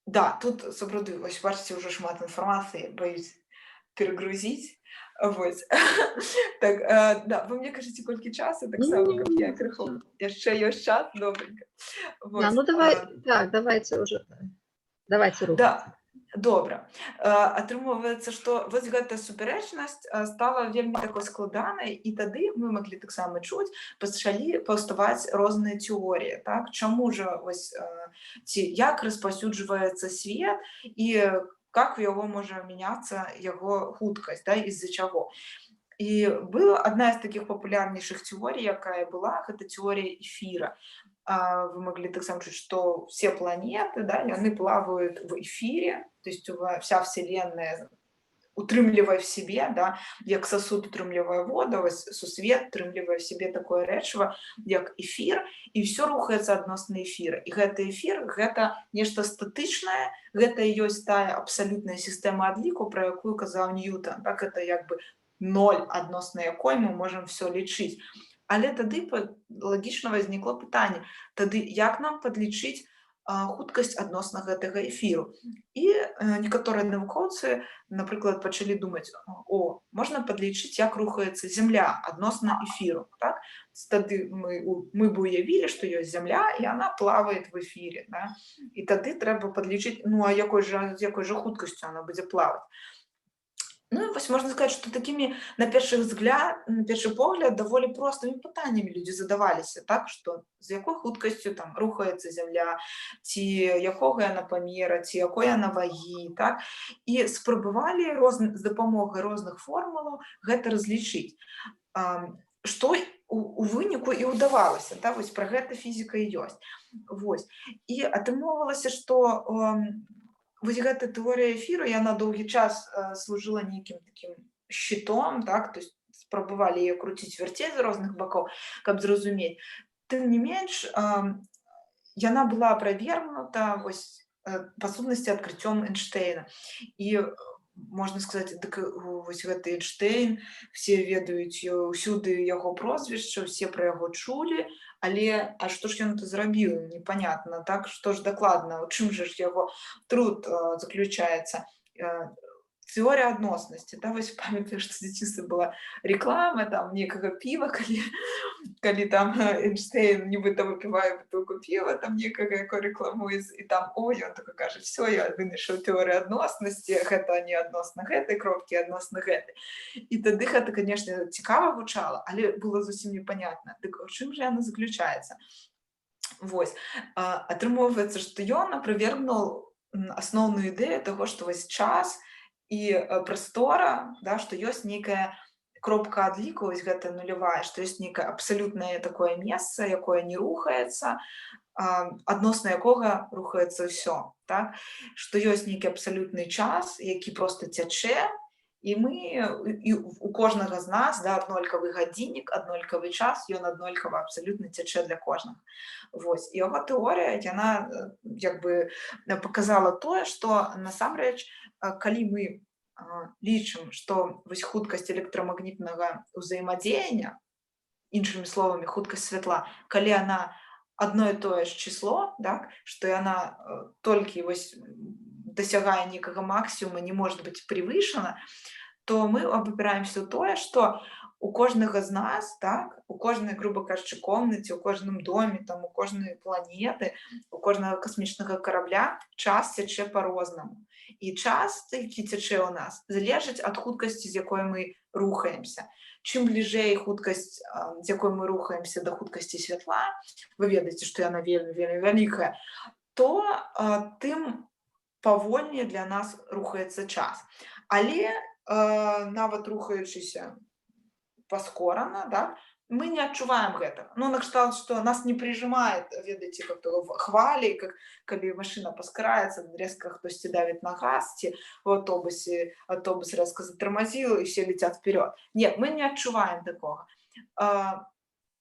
Да, тут сапраўды, вось бачыце, ўжо шмат інфармацыі, баюсь перагрузіць. Вось. Так, да, вы мне кажаце, колькі часу, таксама, каб я крыху... Яшчэ ёсць час, добренька. Да, ну давайте уже. Давайте рухацца. Да. Добра. Атрымоўваецца, што вось гэтая супярэчнасць стала вельмі такой складанай, і тады мы маглі таксама чуць, пачалі паўставаць розныя тэорыі, так? Чаму жа вось як распаўсюджваецца свет і как у яго можа мяняцца яго хуткасць, да, з-за чаго. І была адна з такіх папулярнейшых тэорый, якая была, гэта тэорія эфіра. Вы могли таксама чуць, што все планеты, да, яны плавают в эфире, то есть вся Вселенная утрымлівае в себе, да, як сосуд утрымлівае воду, вось сусвет утрымлівае в себе такое рэчыва, як эфир, і все рухаецца адносна эфира. І гэты эфир, гэта нешта статычнае, гэта і ёсць тая абсалютная сістэма адліку, пра якую казаў Ньютон, так, это як бы ноль, адносна якой мы можам все лічыць. Але тады лагічна возникло пытанне, тады як нам падлічыць хуткасць адносна гэтага эфіру. І некаторыя навукоўцы, напрыклад, пачалі думаць, можна падлічыць, як рухаецца Зямля адносна эфіру. Так? Тады мы бы уявілі, што ёсць Зямля, і она плавает в эфире. Да? І тады трэба падлічыць, ну а якой же хуткасцю она будзе плаваць. Ну, вось можна сказаць, што такімі, на першы погляд, даволі простымі пытаннямі людзі задаваліся, так, што з якой хуткасцю там рухаецца Зямля, ці якога яна памера, ці якой яна вагі, так, і спрабавалі з дапамогай розных формулаў гэта разлічыць. Што у выніку і ўдавалася, да, вось пра гэта фізіка і ёсць. Вось. І атрымоўвалася, што вось гэта тэорія эфіру, яна доўгі час служыла нейкім такім щитом, так, то есть спрабавалі яе круціць, вярцець з розных бакоў, каб зразумець. Тым не менш, яна была аправернута вось па сутнасці адкрыццём Эйнштэйна. І можна сказаць, дык вось гэты Эйнштэйн, все ведаюць ўсюды яго прозвішча, усе пра яго чулі, але а што ж ён то зрабіў, непанятна, так? Што ж дакладна, у чым жа ж яго труд заключаецца? Э, Теорія адноснасці, да, вось памятаю, што з дзяцінства была реклама там некага піва, калі там Эйнштэйн нібыта выпівае бутылку піва, там некага, якое рэкламуе, і там ой, ён такой кажа: "Всё, я вынайшоў тэорыю адноснасці, гэта не адносна гэтай кропкі, адносна гэтай". І тады гэта, канешне, цікава гучала, але было зусім непанятна. Дык у чым жа яна заключаецца? Вось. Атрымоўваецца, што ён апровергнуў асноўную ідэю таго, што вось час і прастора, да, што ёсць нейкая кропка адліку, вось гэта нулявая, што ёсць нейкае абсалютнае такое месца, якое не рухаецца, адносна якога рухаецца ўсё, так? Што ёсць нейкі абсалютны час, які проста цячэ, і мы і у кожнага з нас, да, аднолькавы гадзіннік, аднолькавы час, ён аднолькава абсалютна цячэ для кожнага. Вось. І яго тэорыя, яна як бы паказала тое, што насамрэч, калі мы лічым, што вось хуткасць электрамагнітнага ўзаемадзеяння, іншымі словамі, хуткасць святла, калі яна адно і тое ж число, так, што яна толькі вось дасягае нейкага максімума, не можа быць превышана, то мы абапіраемся ў тое, што у кожнага з нас, так, у кожнай, груба кажучы, комнаце, у кожным доме, там, у кожнай планеты, у кожнага касмічнага карабля час цячэ па-рознаму. І час, які цячэ ў нас, залежыць ад хуткасці, з якой мы рухаемся. Чым бліжэй хуткасць, з якой мы рухаемся да хуткасці святла, вы ведаеце, што яна вельмі, вельмі вялікая, то тым павольней для нас рухаецца час. Але нават рухаючыся паскорана, да, мы не адчуваем гэтага. Ну, накшталт, што нас не прижимает, ведаеце, как хвалі, калі машына паскараецца, резка хтосьці давіць на газ, ці ў аўтобус резка затармазіў, і все летят вперед. Не, мы не адчуваем такога.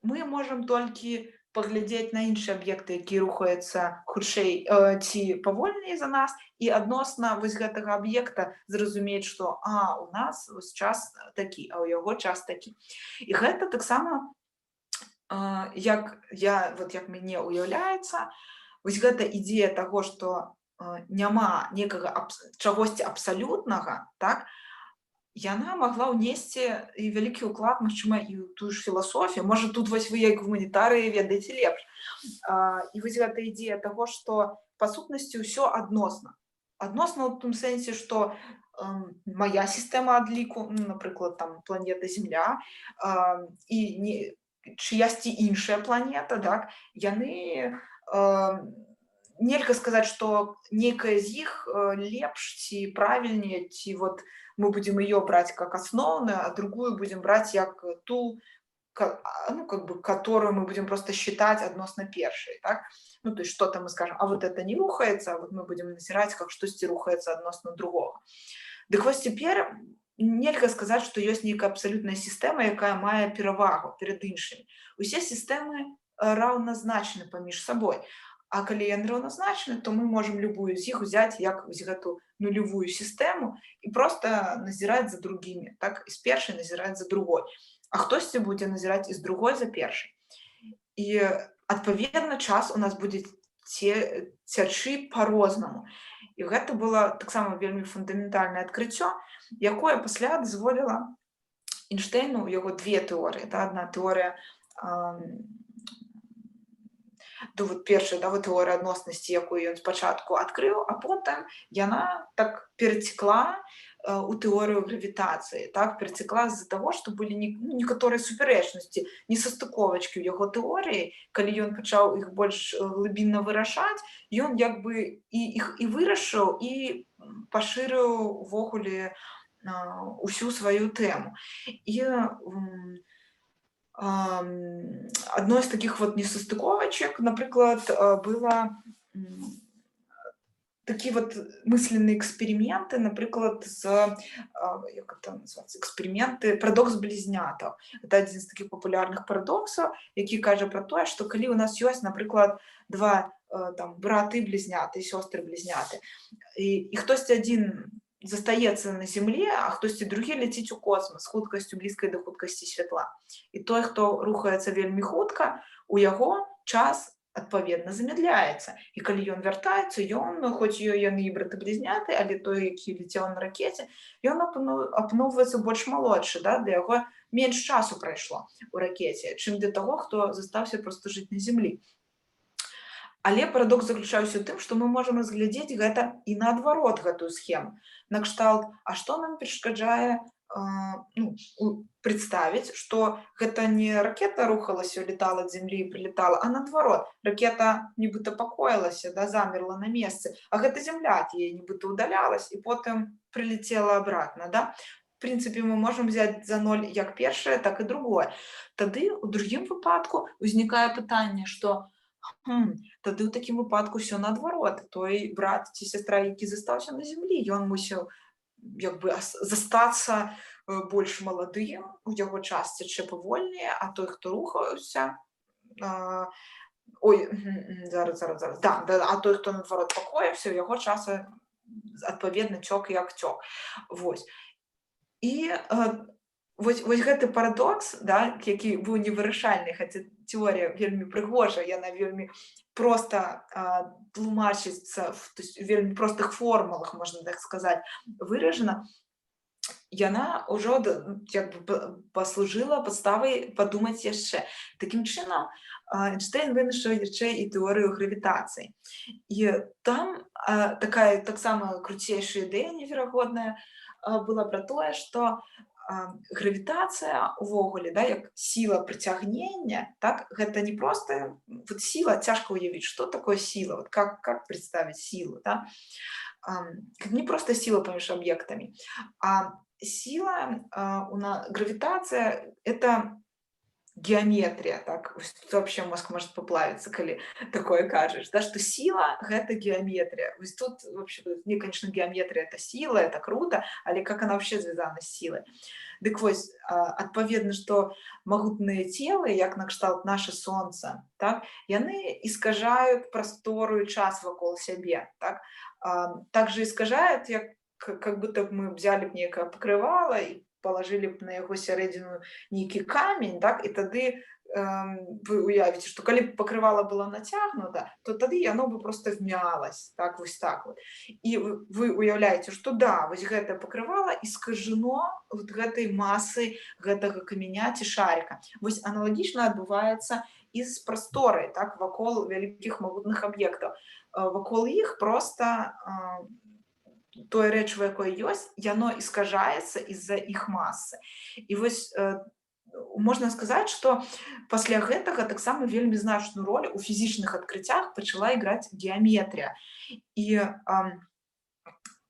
Мы можам толькі паглядзець на іншыя аб'екты, якія рухаюцца хутчэй ці павольней за нас, і адносна вось гэтага аб'екта зразумець, што у нас вось час такі, а ў яго час такі. І гэта таксама, як мяне ўяўляецца, вось гэта ідзея таго, што няма некага чагосьці абсалютнага, так, яна магла ўнесці і вялікі ўклад, магчыма, і ў тую ж філасофію. Можа, тут вось вы як гуманітарыі ведаеце лепш. І вось гэта ідзея таго, што па сутнасці ўсё адносна. Адносна ў тым сэнсе, што мая сістэма адліку, напрыклад, там планета Земля, і чыясьці іншая планета, так, яны нельга сказаць, што нейкая з іх лепш ці правільней, ці вот мы будем ее брать как основную, а другую будем брать як ту, ну, как бы, которую мы будем просто считать относно першей, так? Ну, то есть что-то мы скажем, а вот это не рухается, а вот мы будем назирать, как штосьці рухаецца адносна другого. Дык вось цяпер нельга сказаць, што ёсць нейкая абсалютная сістэма, якая мае перавагу перад іншымі. Усе сістэмы раўназначны паміж сабой. А калі яны раўназначны, то мы можам любую з іх узяць як гэту нулевую сістэму і проста назіраць за другімі, так, з першай назіраць за другой. А хтосьці будзе назіраць і з другой за першай. І адпаведна час у нас будзе цячы па-рознаму. І гэта было таксама вельмі фундаментальнае адкрыццё, якое пасля дазволіла Эйнштэйну, у яго две тэорыі, да, адна тэорыя, вот першая, да, вот тэорыя адноснасці, якую ён спачатку адкрыў, а потым яна так перацекла у тэорыю гравітацыі, так, перацекла з-за таго, што былі некаторыя супярэчнасці, несастыковачкі ў яго тэорыі, калі ён пачаў іх больш глыбінна вырашаць, ён як бы іх і вырашыў, і пашырыў увогуле усю сваю тэму. І одной з таких вот несостыковочек, наприклад, была такі вот мысленные эксперименты, наприклад, як это називається, эксперименты парадокс близнятаў. Это один з таких популярных парадоксаў, які каже про те, що коли у нас ёсць, наприклад, два там браты близняты, сёстры близняты, і хтось один застаецца на зямлі, а хтосьці другі ляціць у космас з хуткасцю блізкай да хуткасці святла. І той, хто рухаецца вельмі хутка, у яго час адпаведна замедляецца. І калі ён вяртаецца, ён, хоць яны і браты-блізняты, але той, які ляцеў на ракеце, ён апноўваецца больш малодшы, да? Для яго менш часу прайшло у ракеце, чым для таго, хто застаўся проста жыць на зямлі. Але парадокс заключаўся ў тым, што мы можам разглядзець гэта і наадварот гэтую схему. Накшталт, а што нам перашкаджае представіць, што гэта не ракета рухалася, летала ад зямлі і прилетала, а наадварот, ракета нібыта пакоілася, да, замерла на месцы, а гэта зямля ад яе нібыта удалялась і потым прилетела обратно, да? В прынцыпе, мы можам взяць за ноль як першае, так і другое. Тады у другім выпадку узнікае пытанне, што тады ў такім выпадку ўсё наадварот. Той брат ці сястра, які застаўся на зямлі, ён мусіў як бы застацца больш маладым, у яго час цячэ павольней, а той, хто рухаўся, а той, хто наадварот пакоіўся, у яго час адпаведна цёк як цёк. Вось. І вось гэты парадокс, да, які быў невырашальны, хаця тэорія вельмі прыгожая, яна вельмі проста тлумачыцца в вельмі простых формулах, можна так сказаць, выражана, яна ўжо як бы паслужыла падставай падумаць яшчэ. Такім чынам, Эйнштэйн вынайшаў яшчэ і тэорыю гравітацыі. І там такая таксама круцейшая ідэя неверагодная была пра тое, што гравітацыя увогуле, да, як сіла прыцягнення, так, гэта не проста вот сила, цяжка ўявіць, што такое сила, вот как представить силу, да? Не просто сила паміж аб'ектамі, а сила, гравітацыя — это геометрия, так, тут вообще мозг может поплавиться, калі такое кажешь, да, что сила — гэта геометрия. Тут вообще, не, конечно, геометрия — это сила, это круто, але как она вообще звязана с силой? Дык вось, адпаведна, што магутныя целы, як накшталт наше Сонца, так, яны искажают прастору і час вакол сябе, так, также искажают, как будто мы взяли б некае пакрывала і положили б на яго сярэдзіну нейкі камень, так, і тады вы уявіце, што калі б пакрывала было нацягнута, то тады яно бы просто вмялось, так, вось так вот. І вы уяўляеце, што да, вось гэтае пакрывала искажено вот гэтай масай гэтага каменя ці шарика. Вось аналагічна адбываецца і з прасторай, так, вакол вялікіх магутных аб'ектаў. Вакол іх просто тое рэчыва, якое ёсць, яно искажаецца из-за іх масы. І вось можна сказаць, што пасля гэтага таксама вельмі значную ролю ў фізічных адкрыццях пачала іграць геаметрія. І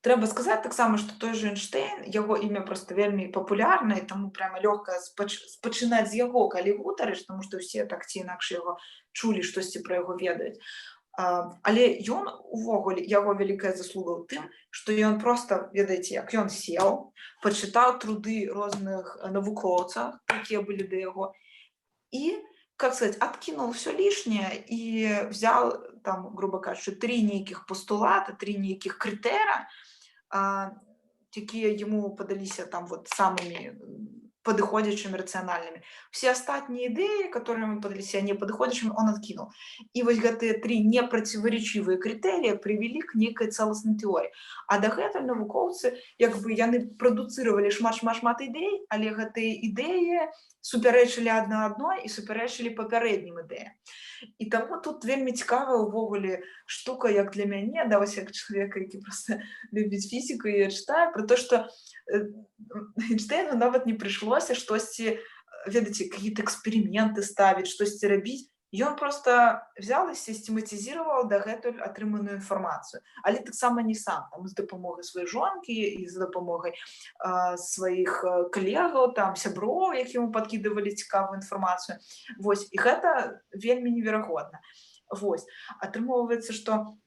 трэба сказаць таксама, што той же Эйнштэйн, яго імя проста вельмі папулярнае, таму прямо лёгка пачынаць з яго, калі гутарыш, таму што ўсе так ці інакш яго чулі, штосьці пра яго ведаюць. Але ён увогуле, яго вялікая заслуга ў тым, што ён проста, ведаеце, як ён сеў, пачытаў труды розных навукоўцаў, якія былі да яго, і, как сказать, адкінуў усё лішняе і взял там, грубо кажучы, 3 нейкіх пастулата, 3 нейкіх крытэра, якія яму падаліся там вот самымі подходящими, рациональными. Все остальные идеи, которые ему подались неподходящими, он откинул. И вот эти 3 непротиворечивые критерии привели к некой целостной теории. А до этого навукоўцы, як бы, яны продуцировали шмат идей, але гэтыя идеи супярэчылі адна адной і супярэчылі папярэднім ідэям. І таму тут вельмі цікавая ўвогуле штука, як для мяне, да, вось як чалавека, які просто любіць фізіку, і я читаю про то, што Эйнштэйну нават не прыйшлося штосьці, ведаеце, какие-то эксперименты ставіць, штосьці рабіць. Ён просто взял і сістэматызіраваў дагэтуль атрыманую інфармацыю. Але таксама не сам, там, з дапамогай сваёй жонкі і з дапамогай сваіх калегаў, там, сяброў, які яму падкідывалі цікавую інфармацыю. Вось, і гэта вельмі неверагодна. Вось, атрымоўваецца, што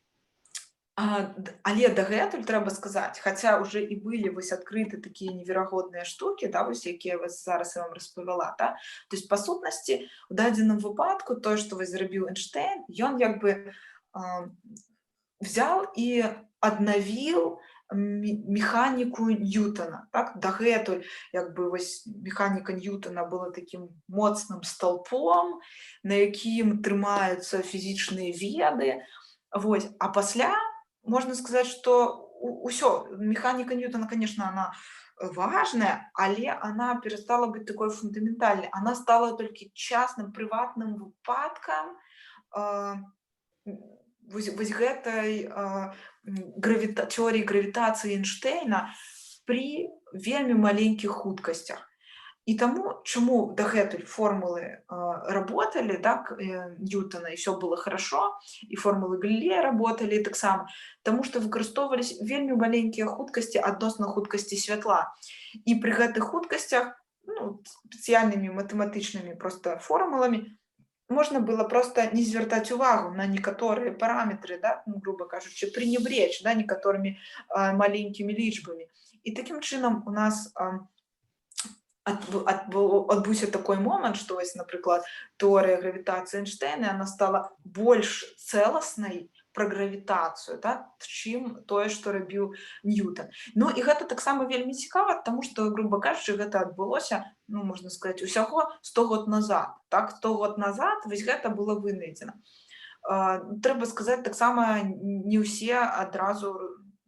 але дагэтуль трэба сказаць, хаця уже і былі вось адкрыты такія неверагодныя штукі, да, вось, якія вось зараз я вам распавяла, да? То есть, па сутнасці, у дадзеным выпадку тое, што вось зрабіў Эйнштэйн, ён як бы взял і аднавіў механіку Ньютона. Так? Дагэтуль механіка Ньютона была таким моцным столпом, на якім трымаюцца фізічныя веды. Вось. А пасля можна сказаць, што ўсё, механіка Ньютона, конечно, она важная, але она перестала быць такой фундаментальнай. Она стала толькі частным прыватным выпадкам вось гэтай теории гравитации Эйнштэйна при вельмі маленьких хуткасцях. І таму, чаму дагэтуль формулы работали, так, Ньютона, і все было хорошо, і формулы Галілея работали таксама, таму што выкарыстоўвались вельмі маленькія хуткасці адносна хуткасці святла. І пры гэтых хуткасцях, ну, спецыяльнымі матэматычнымі проста формуламі можна было просто не звяртаць увагу на некаторыя параметры, да, ну, грубо кажучы, пренебречь, да, некаторымі маленькімі лічбамі. І такім чынам у нас адбыўся такой момант, што вось, напрыклад, тэорыя гравітацыі Эйнштэйна, она стала больш цэласнай пра гравітацыю, да, чым тое, што рабіў Ньютон. Ну і гэта таксама вельмі цікава, таму што, грубо кажучы, гэта адбылося, ну, можна сказаць, усяго 100 год назад. Так, 100 год назад вось гэта было вынайдзена. Трэба сказаць, таксама не ўсе адразу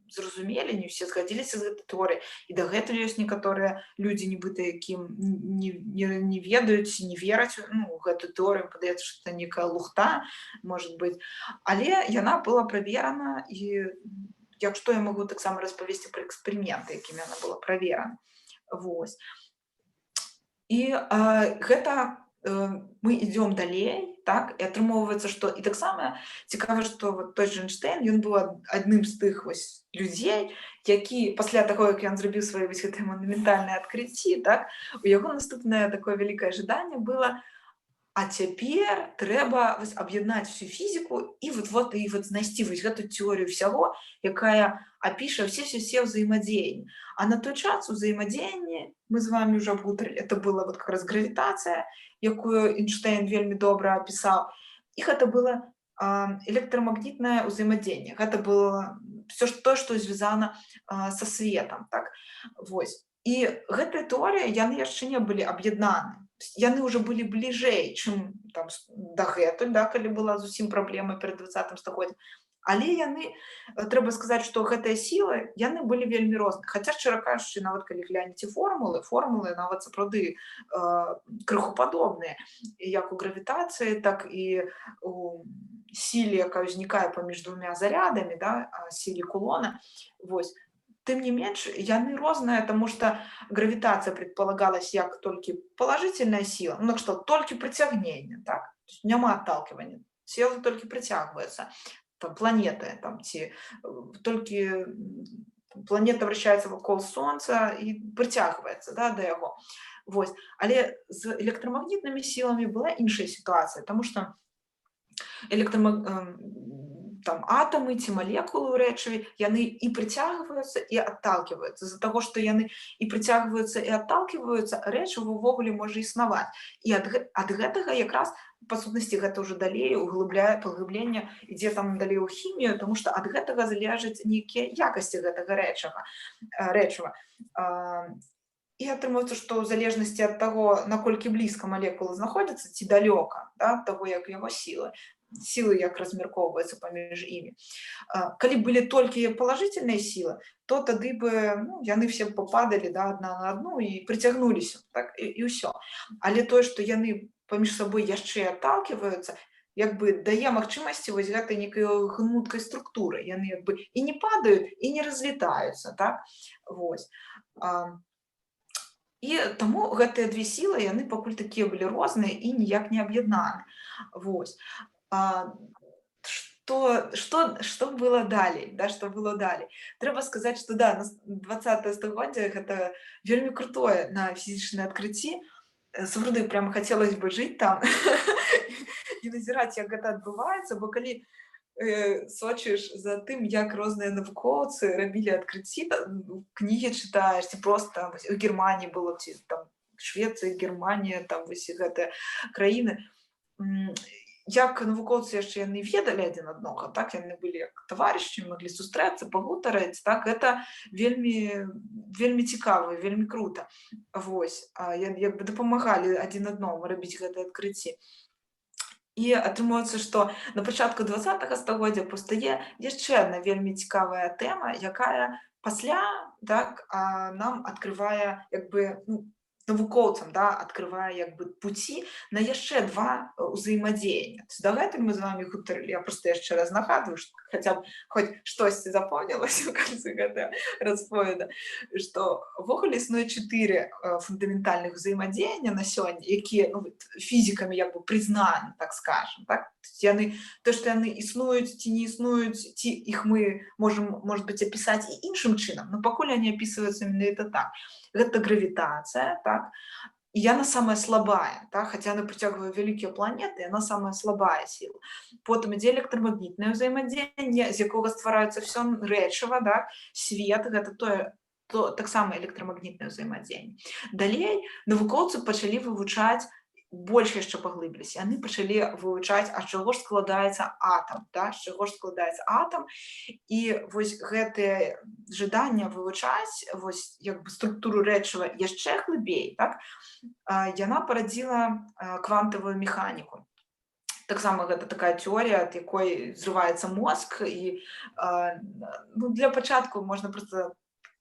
зразумелі, не ўсе згадзіліся з гэтай тэорыяй, і дагэтуль ёсць некаторыя людзі, нібыта якім не ведаюць, не вераць, ну, гэту тэорыю, падаецца, што это некая лухта, может быць, але яна была праверана, і што я магу таксама распавесці пра эксперыменты, якімі яна была праверана. Вось. І гэта мы ідём далей, так, і атрымоўваецца, што і таксама цікава, што вот той же Эйнштэйн, ён быў адным з тых вось людзей, які пасля таго, як ён зрабіў свае вось гэтыя манументальныя адкрыцці, так, у яго наступнае такое вялікае жаданне было: а цяпер трэба аб'яднаць всю фізіку і вот знайсці вось гэту теорію всяго, якая апіша все взаимодеяния. А на той час узаемадзеянні, мы з вами уже абгутарылі, это была вот как раз гравітацыя, якую Эйнштэйн вельмі добра апісаў. І гэта было электрамагнітнае ўзаемадзеянне. Гэта было все тое, што звязана са светам. Так? Вось. І гэтыя тэорыі, яны яшчэ не былі аб'яднаны. Яны ўжо былі бліжэй, чым там дагэтуль, да, калі была зусім праблема перад 20-м стагоддзям. Але яны, трэба сказаць, што гэтыя сілы, яны былі вельмі розныя. Хаця, шчыра кажучы, нават калі глянеце формулы нават сапраўды крыху падобныя, як у гравітацыі, так і у сіле, якая ўзнікае паміж двумя зарядамі, да, сіле кулона. Вось. Тым не менш, яны розныя, таму што гравітацыя предполагалась як толькі положительная сила, ну, што толькі прыцягненне, так? Няма отталкивання, сілы толькі прыцягваюцца. Там планеты, там, ці толькі планета вращаецца вакол Сонца і прыцягваецца, да, да яго. Вось. Але з электрамагнітнымі сіламі была іншая сітуацыя, таму што там атомы ці малекулы ў рэчыве, яны і прыцягваюцца, і адталківаюцца. З-за таго, што яны і прыцягваюцца, і адталківаюцца, рэчыва ўвогуле можа існаваць. І ад гэтага якраз, па сутнасці, гэта ўжо далей паглыбленне ідзе там далей у хімію, таму што ад гэтага залежаць нейкія якасці гэтага рэчыва. І атрымаецца, што ў залежнасці ад таго, наколькі блізка малекулы знаходзяцца, ці далёка, да, таго, як яго сілы як размяркоўваюцца паміж імі. Калі былі толькі палажытельныя сілы, то тады бы, ну, яны все пападалі, да, адна на адну і прыцягнуліся, так, і ўсё. Але тое, што яны паміж сабой яшчэ адталківаюцца, як бы дае магчымасці вось гэтай нейкай гнуткай структуры. Яны як бы і не падаюць, і не разлетаюцца, так? Вось. І таму гэтыя две сілы, яны пакуль такія былі розныя і ніяк не аб'яднаны. Вось. Што было далей, да, што было далей? Трэба сказаць, што да, 20-е стагоддзе гэта вельмі крутое на фізічнае адкрыцці. Сапраўды прям хацелось бы жыць там і назіраць, як гэта адбываецца, бо калі сочыш за тым, як розныя навукоўцы рабілі адкрыцці, кнігі чытаеш, ці проста у Германіі было, ці там Швецыя, Германія, там вось гэтыя краіны. як навукоўцы яшчэ яны ведалі адзін аднаго, так яны былі як таварышы, маглі сустрэцца, пагутарыць, так гэта вельмі цікава, вельмі крута. Вось, як бы дапамагалі адзін аднаму рабіць гэтыя адкрыцці. І атрымоўваецца, што на пачатку 20-го стагоддзя паўстае яшчэ адна вельмі цікавая тэма, якая пасля, так, нам адкрывае як бы, ну, навукоўцам, да, адкрывае як бы пуці на яшчэ 2 ўзаемадзеяння. Дагэтуль мы з вамі гутарылі, я проста яшчэ раз нагадваю, што хаця б хоць штосьці запомнілася ў канцы гэтага расповеда, што ўвогуле існуе 4 фундаментальных узаемадзеяння на сёння, якія, ну, фізікамі як бы прызнаны, так скажем, так? Яны, то, што яны існуюць ці не існуюць, ці іх мы можам, может быть, апісаць і іншым чынам, но пакуль они апісваюцца менавіта так. Гэта гравітацыя, так, і яна самая слабая, так, хаця яна прыцягвае вялікія планеты, яна самая слабая сіла. Потым ідзе электрамагнітнае ўзаемадзеянне, з якога ствараецца ўсё рэчыва, да, свет, гэта таксама электрамагнітнае ўзаемадзеянне. Далей навукоўцы пачалі вывучаць, больш яшчэ паглыбіліся, яны пачалі вывучаць, з чаго ж складаецца атам, да, з чаго ж складаецца атам, і вось гэтае жаданне вывучаць вось як бы структуру рэчыва яшчэ глыбей, так, яна парадзіла квантавую механіку. Таксама гэта такая тэорія, ад якой зрываецца мозг, і ну, для пачатку можна проста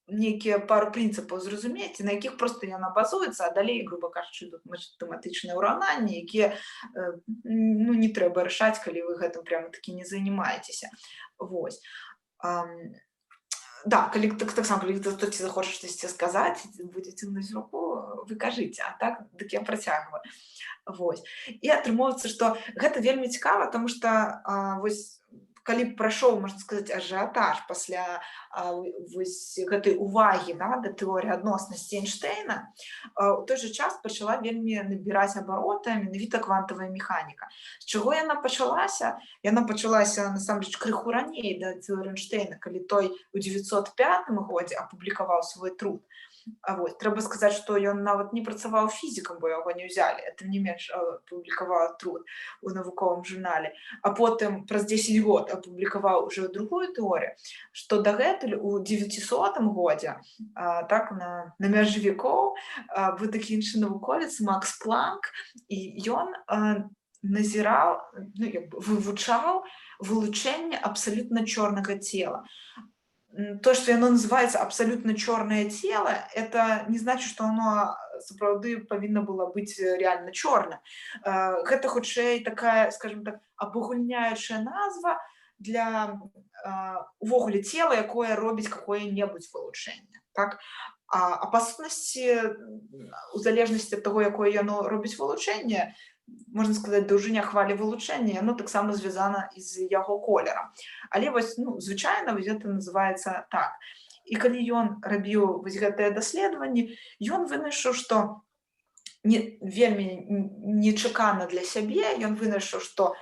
нейкія пару прынцыпаў зразумець, на якіх проста яна базуецца, а далей, груба кажучы, тут матэматычныя ўраўнанні, якія, ну, не трэба рашаць, калі вы гэтым прямо такі не занімаецеся. Вось. Да, калі таксама, калі хтосьці захоча штосьці сказаць, будзе цягнуць руку, вы кажыце, а так, дык я працягваю. Вось. І атрымоўваецца, што гэта вельмі цікава, таму што вось калі прайшоў, можна сказаць, ажыятаж пасля вось гэтай увагі, да, да тэорыі адноснасці Эйнштэйна, у той жа час пачала вельмі набіраць абароты менавіта квантавая механіка. З чаго яна пачалася? Яна пачалася, насамрэч, крыху раней да тэорыі Эйнштэйна, калі той у 905 годзе апублікаваў свой труд. Вось. Трэба сказаць, што ён нават не працаваў фізікам, бо яго не ўзялі, тым не менш апублікаваў труд у навуковым журнале, а потым праз 10 год апублікаваў уже другую тэорыю, што дагэтуль у 900 годзе, так, на мяжы векоў, быў такі іншы навуковец Макс Планк, і ён назіраў, ну, як бы вывучаў вылучэнне абсалютна чорнага цела. То, што яно называецца абсалютна чорнае цела, это не значыць, што оно сапраўды павінна было быць реально чорна. Гэта хутчэй такая, скажем так, абагульняючая назва для увогуле цела, якое робіць какое-небудзь вылучэнне. Так? А па сутнасці, у залежнасці ад таго, якое яно робіць вылучэнне, можна сказаць, даўжыня хвалі вылучэння, яно таксама звязана з яго колерам. Але вось, ну, звычайна вось гэта называецца так. І калі ён рабіў вось гэтыя даследаванні, ён вынайшаў, што вельмі нечакана для сябе, ён вынайшаў, што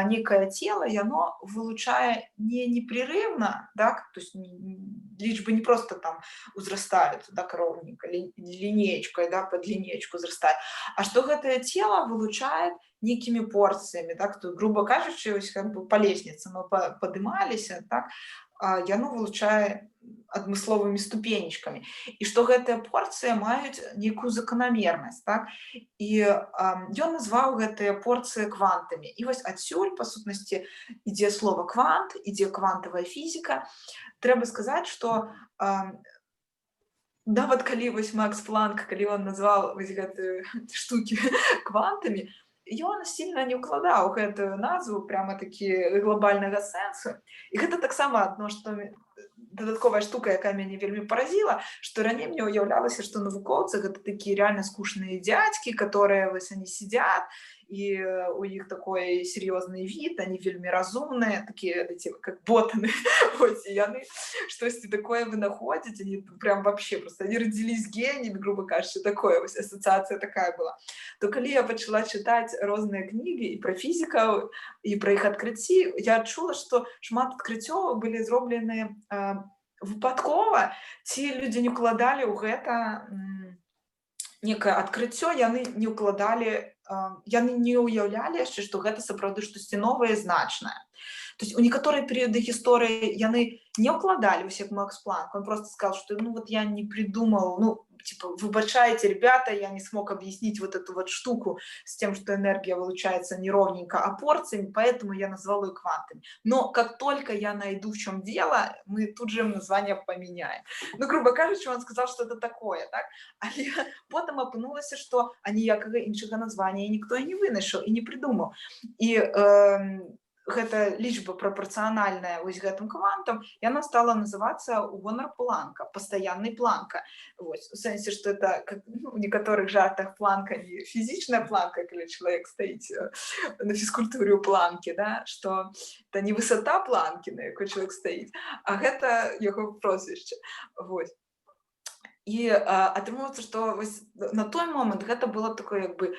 некае цела, яно вылучае не непрерывна, так, то есть лічбы не просто там узрастаюць, так, роўненька, лінеечкой, да, под лінеечку узрастаюць, а што гэтае цела вылучае нейкімі порцыямі, так, то, грубо кажучы, ось как бы па лесніцы мы падымаліся, так, яно вылучае адмысловымі ступенечкамі, і што гэтыя порцыі маюць нейкую заканамернасць, так, і ён назваў гэтыя порцыі квантамі. І вось адсюль, па сутнасці, ідзе слова квант, ідзе квантавая фізіка. Трэба сказаць, што нават калі вось Макс Планк, калі ён назваў вось гэтыя штукі квантамі, ён сильна не ўкладаў гэтую назву прямо такі глобальнага сэнсу. І гэта таксама адно, што дадатковая штука, якая мяне вельмі паразіла, што раней мне ўяўлялася, што навукоўцы гэта такія реально скучныя дзядзькі, которые вось они сидят, і у іх такой серьезный вид, они вельмі разумныя, такія как ботаны, і яны штосьці такое вынаходзяць, они прям вообще просто они родились гениями, грубо кажучы, такое вось асацыяцыя такая была. То калі я пачала чытаць розныя кнігі і пра фізікаў, і пра іх адкрыцці, я адчула, што шмат адкрыццёў былі зроблены выпадкова, ці людзі не ўкладалі ў гэта некае адкрыццё, яны не ўкладалі яны не ўяўлялі яшчэ, што гэта сапраўды штосьці новае і значнае. То есть у некаторыя перыяды гісторыі яны не ўкладаліся, як Макс Планк. Он просто сказал, что ну вот я не придумал, ну типа, выбачайте, ребята, я не смог объяснить вот эту вот штуку с тем, что энергия вылучается не ровненько, а порциями, поэтому я назвал ее квантами. Но как только я найду, в чем дело, мы тут же название поменяем. Ну, грубо кажучи, он сказал, что это такое, так? А потом опынулось, что ніякага іншага названия никто и не вынайшаў, и не придумал. И гэта лічба прапорцыянальная вось гэтым квантам, яна стала называцца ў гонар Планка, пастаянны Планка. Вось, у сэнсе, што это как, ну, у некаторых жартах Планка не фізічная планка, калі чалавек стаіць на фізкультуры ў планкі, да? Што это не высота планкі, на якой чалавек стаіць, а гэта яго прозвішча. Вось. І атрымліваецца, што вось на той момант гэта было такое, як бы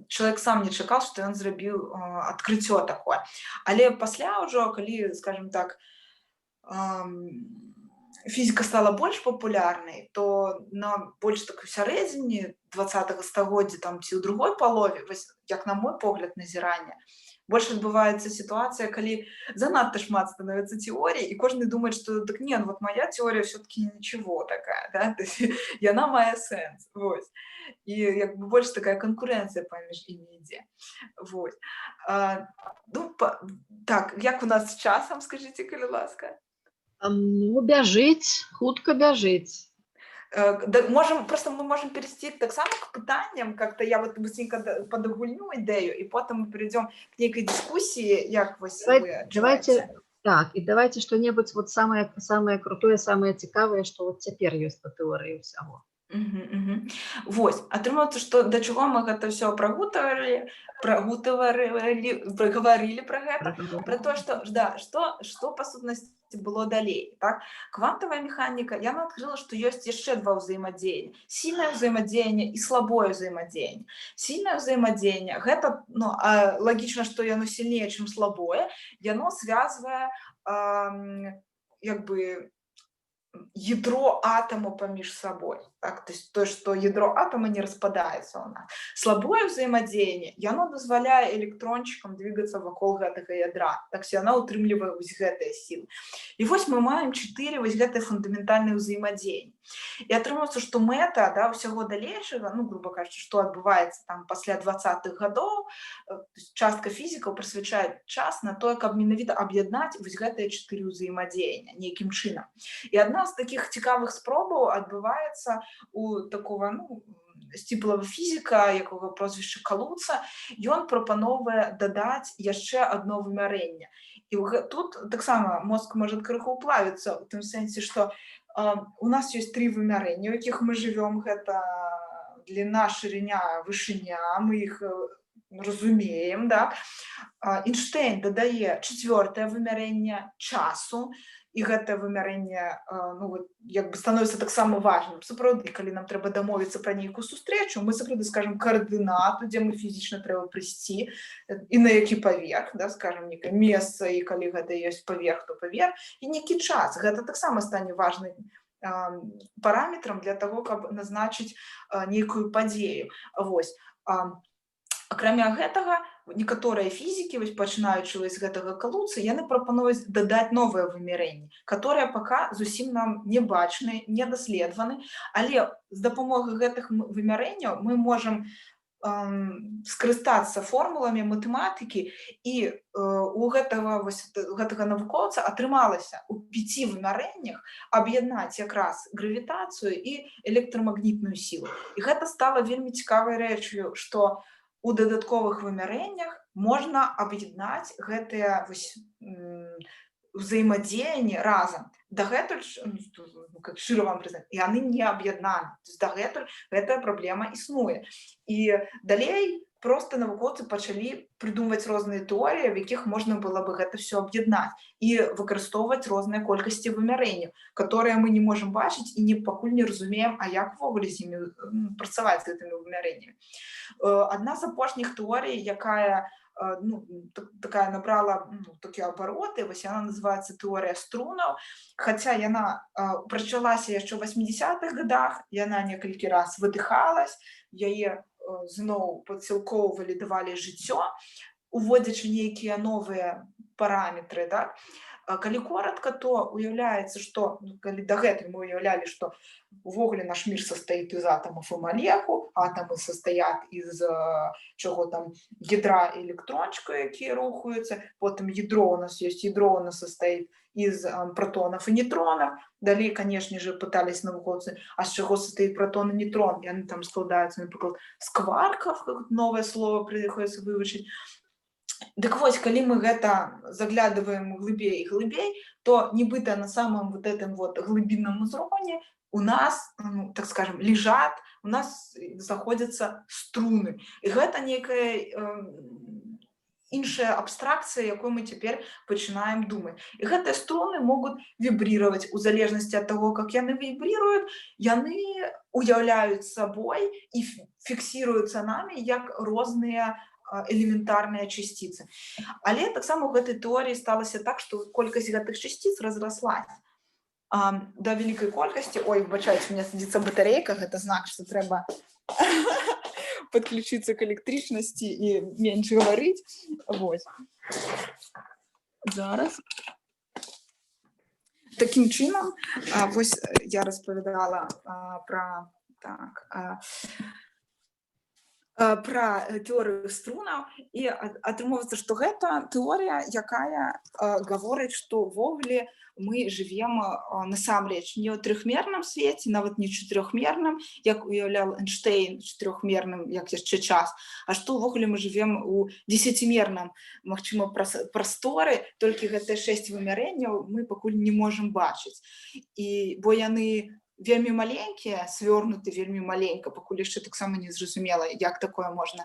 чалавек сам не чакаў, што ён зрабіў адкрыццё такое. Але пасля ўжо, калі, скажем так, фізіка стала больш папулярнай, то на больш такой сярэдзіне 20-го стагоддзя там ці ў другой палове, вось, як на мой погляд назірання, больше адбываецца сітуацыя, калі занадта шмат становіцца тэорій, і кожны думае, што так не, вот моя теория все-таки ничего такая, да? То есть, яна мае сэнс. Вось. І як бы больш такая канкурэнцыя паміж імі ідзе. Вось. Ну, так, як у нас з часам, скажите, калі ласка? Ну, бяжыць, хутка бяжыць. Да, просто мы можем перейти так само к пытаниям, как-то я вот быстренько подогульню идею, и потом мы перейдем к некой дискуссии, як вы давайте, так, и давайте что-нибудь вот самое крутое, самое цікавае, что вот цяпер ёсць па тэорыі ўсяго. Вось, атрымліваецца, што да чаго мы гэта ўсё прагутавалі, прагаварылі пра гэта, пра то, што, да, што па сутнасці было далей, так? Квантовая механіка, яна адкрыла, што ёсць яшчэ два ўзаемадзеяння. Сильнае ўзаемадзеянне і слабое ўзаемадзеянне. Сильнае ўзаемадзеянне, гэта, ну, лагічна, што яно сильнее, чым слабое, яно звязвае, як бы, ядро атома паміж сабой, так? То есть то, что ядро атома не распадается у нас. Слабое взаимодействие, яно дазваляе электрончикам двигаться вакол гэтага ядра, так что яна утрымлівае вось гэтыя сілы. І вось мы маем 4 вось гэтыя фундаментальныя ўзаемадзеянні. І атрымаецца, што мэта, да, ўсяго далейшага, ну, грубо кажучы, што адбываецца там пасля 20-х гадоў, частка фізікаў прысвячае час на тое, каб менавіта аб'яднаць вось гэтыя 4 ўзаемадзеяння нейкім чынам. І адна з такіх цікавых спробаў адбываецца у такого, ну, сціплага фізіка, якога прозвішча Калуца, ён прапановвае дадаць яшчэ адно вымярэнне. І тут таксама мозг можа крыху ўплавіцца, у тым сэнсе, што у нас ёсць 3 вымярэння, у якіх мы жывём, гэта дліна, шырыня, вышыня, мы іх разумеем, да? Эйнштэйн дадае 4-е вымярэнне часу, і гэта вымярэнне, ну, як бы становіцца таксама важным. Сапраўды, калі нам трэба дамовіцца пра нейкую сустрэчу, мы сапраўды скажам каардынату, дзе мы фізічна трэба прыйсці, і на які паверх, да, скажам, некае месца, і калі гэта ёсць паверх, то паверх, і нейкі час. Гэта таксама стане важным параметрам для таго, каб назначыць нейкую падзею. Вось. Акрамя гэтага, некаторыя фізікі, вось пачынаючы з гэтага Калуцы, яны прапануюць дадаць новыя вымярэнні, которые пака зусім нам не бачны, не даследаваны, але з дапамогай гэтых вымярэнняў мы можам скарыстацца формуламі матэматыкі, і у гэтага навукоўца атрымалася у 5 вымярэннях аб'яднаць якраз гравітацыю і электрамагнітную сілу. І гэта стала вельмі цікавай рэчаю, што у дадатковых вымярэннях можна аб'яднаць гэтыя ўзаемадзеянні разам. Дагэтуль, как шчыра вам прызнаць, яны не аб'яднаны. Дагэтуль гэтая праблема існуе. І далей просто навукоўцы пачалі прыдумваць розныя тэорыі, в якіх можна было бы гэта все аб'яднаць і выкарыстоўваць розныя колькасці вымярэнняў, которые мы не можам бачыць і пакуль не разумеем, а як увогуле з імі працаваць з гэтымі вымярэннямі. Адна з апошніх тэорый, якая, ну, такая набрала, ну, такія абароты, вось яна называецца тэорыя струнаў, хаця яна пачалася яшчэ ў 80-х годах, яна некалькі раз выдыхалась, яе зноў падсілкоўвалі, давалі жыццё, уводзячы нейкія новыя параметры, так? Калі коротко, то уяўляецца, што калі дагэтуль мы уяўлялі, што увогуле наш мир состоит из атомов и молекул, атомы состоят из чего там ядра и электрончика, якія рухаюцца, потым ядро у нас есть, ядро у нас состоит из протонов и нейтронов. Далей, конечно же, пытались навукоўцы, а з чаго состоит протон и нейтрон? Яны там складаюцца, напрыклад, з кварков, новое слово приходится вывучыць. Дык вось, калі мы гэта заглядываем глыбей и глыбей, то нібыта на самом вот этом вот глыбінным узроўні у нас, ну, так скажем, лежат, у нас заходятся струны. І гэта некая іншая абстракцыя, якой мы цяпер пачынаем думаць. І гэтыя струны могуць вібрировать у залежнасці ад таго, как яны вібрыруюць, яны уяўляюць сабой і фіксіруюцца намі як розныя элементарныя часціцы. Але таксама ў гэтай тэорыі сталася так, што колькасць гэтых часціц разраслася да вялікай колькасці. Ой, выбачайце, у меня садзіцца батарэйка, гэта знак, што трэба подключиться к электрычнасці і менш гаварыць. Вось. Зараз. Такім чынам, вось я распавядала пра тэорыю струнаў, і атрымоўваецца, што гэта тэорыя, якая гаворыць, што ўвогуле мы жывем насамрэч не ў трохмерным свеце, нават не чатырохмерным, як уяўляў Эйнштэйн, чатырохмерным, як яшчэ час, а што ўвогуле мы жывем у 10-мерным, магчыма, прасторы, толькі гэтыя 6 вымярэнняў мы пакуль не можам бачыць. І бо яны вельмі маленькія, свёрнуты вельмі маленька, пакуль яшчэ таксама не зразумела, як такое можна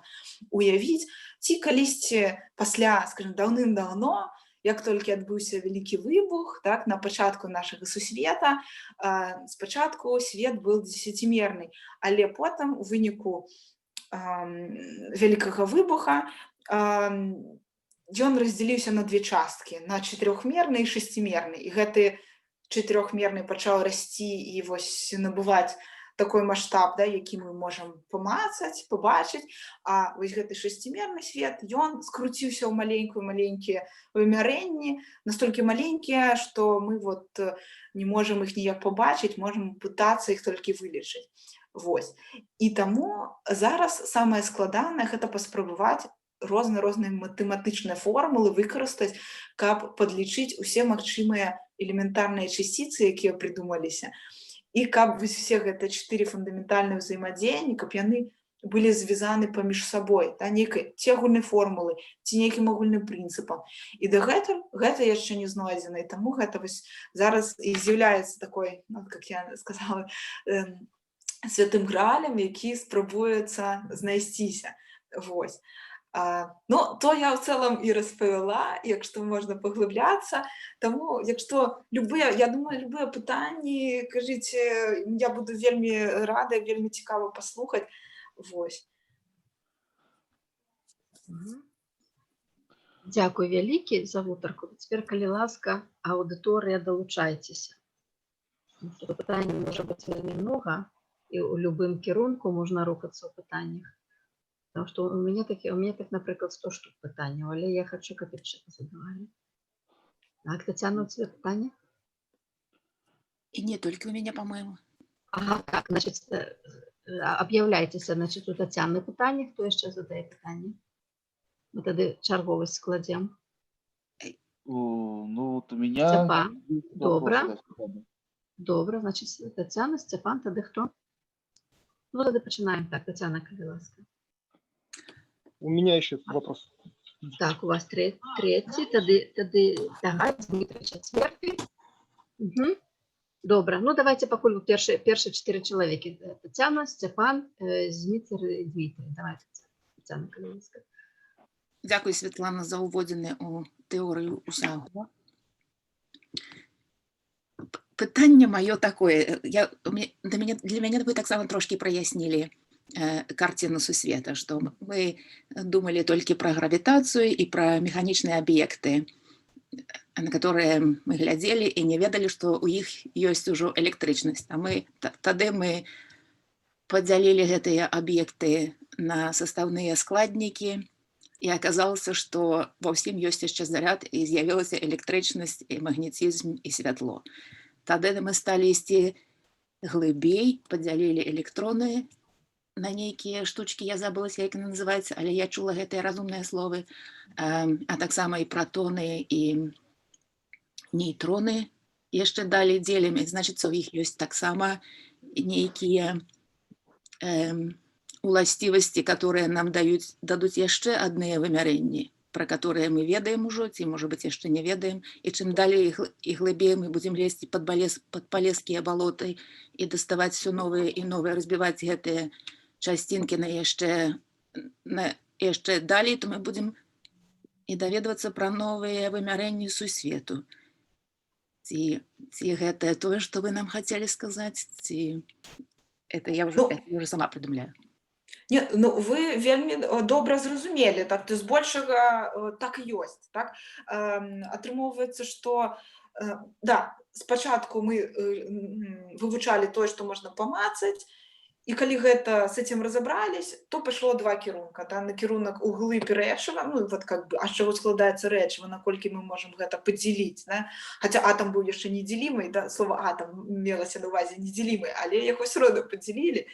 уявіць. Ці калісьці пасля, скажем, даўным-даўно, як толькі адбыўся вялікі выбух, так, на пачатку нашага сусвета, спачатку свет быў 10-мерны, але потым у выніку вялікага выбуха ён раздзяліўся на две часткі, на 4-мерны і 6-мерны. І гэты 4-мерны пачаў расці і вось набываць такой маштаб, да, які мы можам памацаць, пабачыць, а вось гэты 6-мерны свет, ён скруціўся ў маленькія вымярэнні, настолькі маленькія, што мы вот не можам іх ніяк пабачыць, можам пытацца іх толькі вылічыць. Вось. І таму зараз самае складанае гэта паспрабаваць розныя матэматычныя формулы выкарыстаць, каб падлічыць усе магчымыя элементарныя часціцы, якія прыдумаліся, і каб усе гэтыя 4 фундаментальных взаемадзеянні, каб яны былі звязаны паміж сабой, да, нейкай ці агульнай формулай, ці нейкім агульным прынцыпам. І дагэтуль гэта яшчэ не знойдзена, і таму гэта вось зараз і з'яўляецца такой, ну, как я сказала, святым гралем, які спрабуецца знайсціся. Вось. Ну, то я ў цэлым і распавяла, якщо можна паглыбляцца. Таму, якщо я думаю, любыя пытанні, кажыце, я буду вельмі рада, вельмі цікава паслухаць. Вось. Дзякуй вялікі за гутарку. Цяпер, калі ласка, аўдыторыя, далучайцеся. Пытанняў можа быць вельмі многа, і ў любым кірунку можна рухацца ў пытаннях. Потому что у меня так, например, 100 штук пытаний, але я хочу, как это задавали. Так, Татьяна, у тебя питание? И не только у меня, по-моему. Ага, так, значит, объявляйтесь, значит, у Татьяны питание, кто еще задает питание? Мы тогда чарговость складем. Ну, вот у меня... Степан, добро. Добро, значит, Татьяна, Степан, тогда кто? Ну, тогда начинаем так, Татьяна, коли ласка. У меня еще вопрос. Так, у вас третий, тогда Дмитрий четвертый. Угу. Добре, ну давайте покуль перші 4 чоловіки. Тетяна, Степан, Змітер і Дмитрий. Давайте, Тетяна Калинська. Дякую, Світлана, за уводзенне у тэорыю усяго. Пытанне маё такое. Для мяне вы таксама трошкі праяснілі картину сусвета, что мы думали только про гравитацию и про механичные объекты, на которые мы глядели и не ведали, что у них есть уже электричность. А мы поделили эти объекты на составные складники, и оказалось, что ва ўсім ёсць яшчэ заряд, і з'явілася электрычнасць, і магнетизм, і святло. Тады мы сталі ісці глыбей, падзялілі электроны на нейкія штучкі, я забылася, як яны называюцца, але я чула гэтыя разумныя словы, а таксама і пратоны, і нейтроны яшчэ далі дзелім, значыцца, у іх ёсць таксама нейкія уласцівасці, которые нам дадуць яшчэ адныя вымярэнні, про которые мы ведаем ужо, ці, можа быць, яшчэ не ведаем, і чым далей і глыбей мы будзем лезці пад палескія балоты і даставаць все новыя і новыя, разбіваць гэтыя часцінкі на яшчэ далей, то мы будзем і даведвацца пра новыя вымярэнні сусвету. Ці гэта тое, што вы нам хацелі сказаць, ці это я ўжо сама прыдумляю. Не, ну вы вельмі добра зразумелі, так, то збольшага так і ёсць, так? Атрымоўваецца, што да, спачатку мы вывучалі тое, што можна памацаць, і калі гэта с этим разобрались, то пішло два кірунка, да, накірунак углыб рэчыва, ну вот как бы, а з чаго складаецца рэчыва, наколькі мы можам гэта падзяліць, да? Хаця атам быў яшчэ недзелімы, да, слова атам мелася на ўвазе недзелімы, але яго ўсё роўна падзялілі,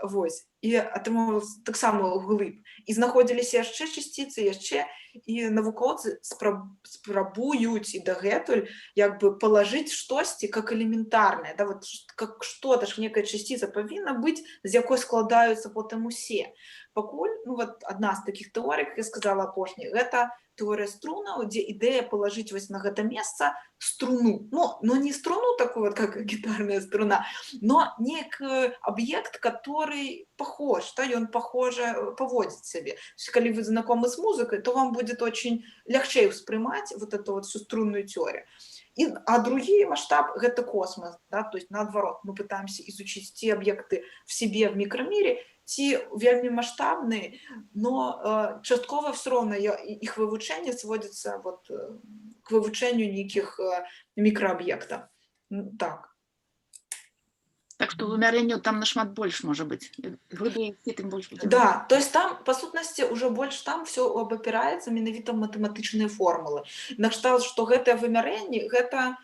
вось, і атрымоўвалася таксама углыб, і знаходзіліся яшчэ часціцы, яшчэ, і навукоўцы спрабуюць і дагэтуль як бы палажыць штосьці как элементарнае, да, вот как что-то ж некая часціца павінна быць, з якой складаюцца потым усе. Пакуль, ну вот адна з такіх тэорый, як я сказала апошняй, гэта тэорыя струнаў, дзе ідэя палажыць вось на гэта месца струну. Но не струну такую вот, как гитарная струна, но некий объект, который похож, да, и он похоже поводит себе. То есть, если вы знакомы с музыкой, то вам будет очень легче воспринимать вот эту вот всю струнную теорию. А другие масштаб – это космос, да, то есть наоборот, мы пытаемся изучить те объекты в себе, в микромире, ці вельмі масштабные, но частково все равно их вывучение сводится вот к вывучению неких микрообъектов. Так. Так что вымярэнняў там нашмат больш можа быць. Глыбей ісці, тым больш будзе. Да, то есть там, по сутнасці, уже больш там все абапіраецца менавіта матэматычныя формулы. Накшталт, што гэтыя вымярэнні, гэта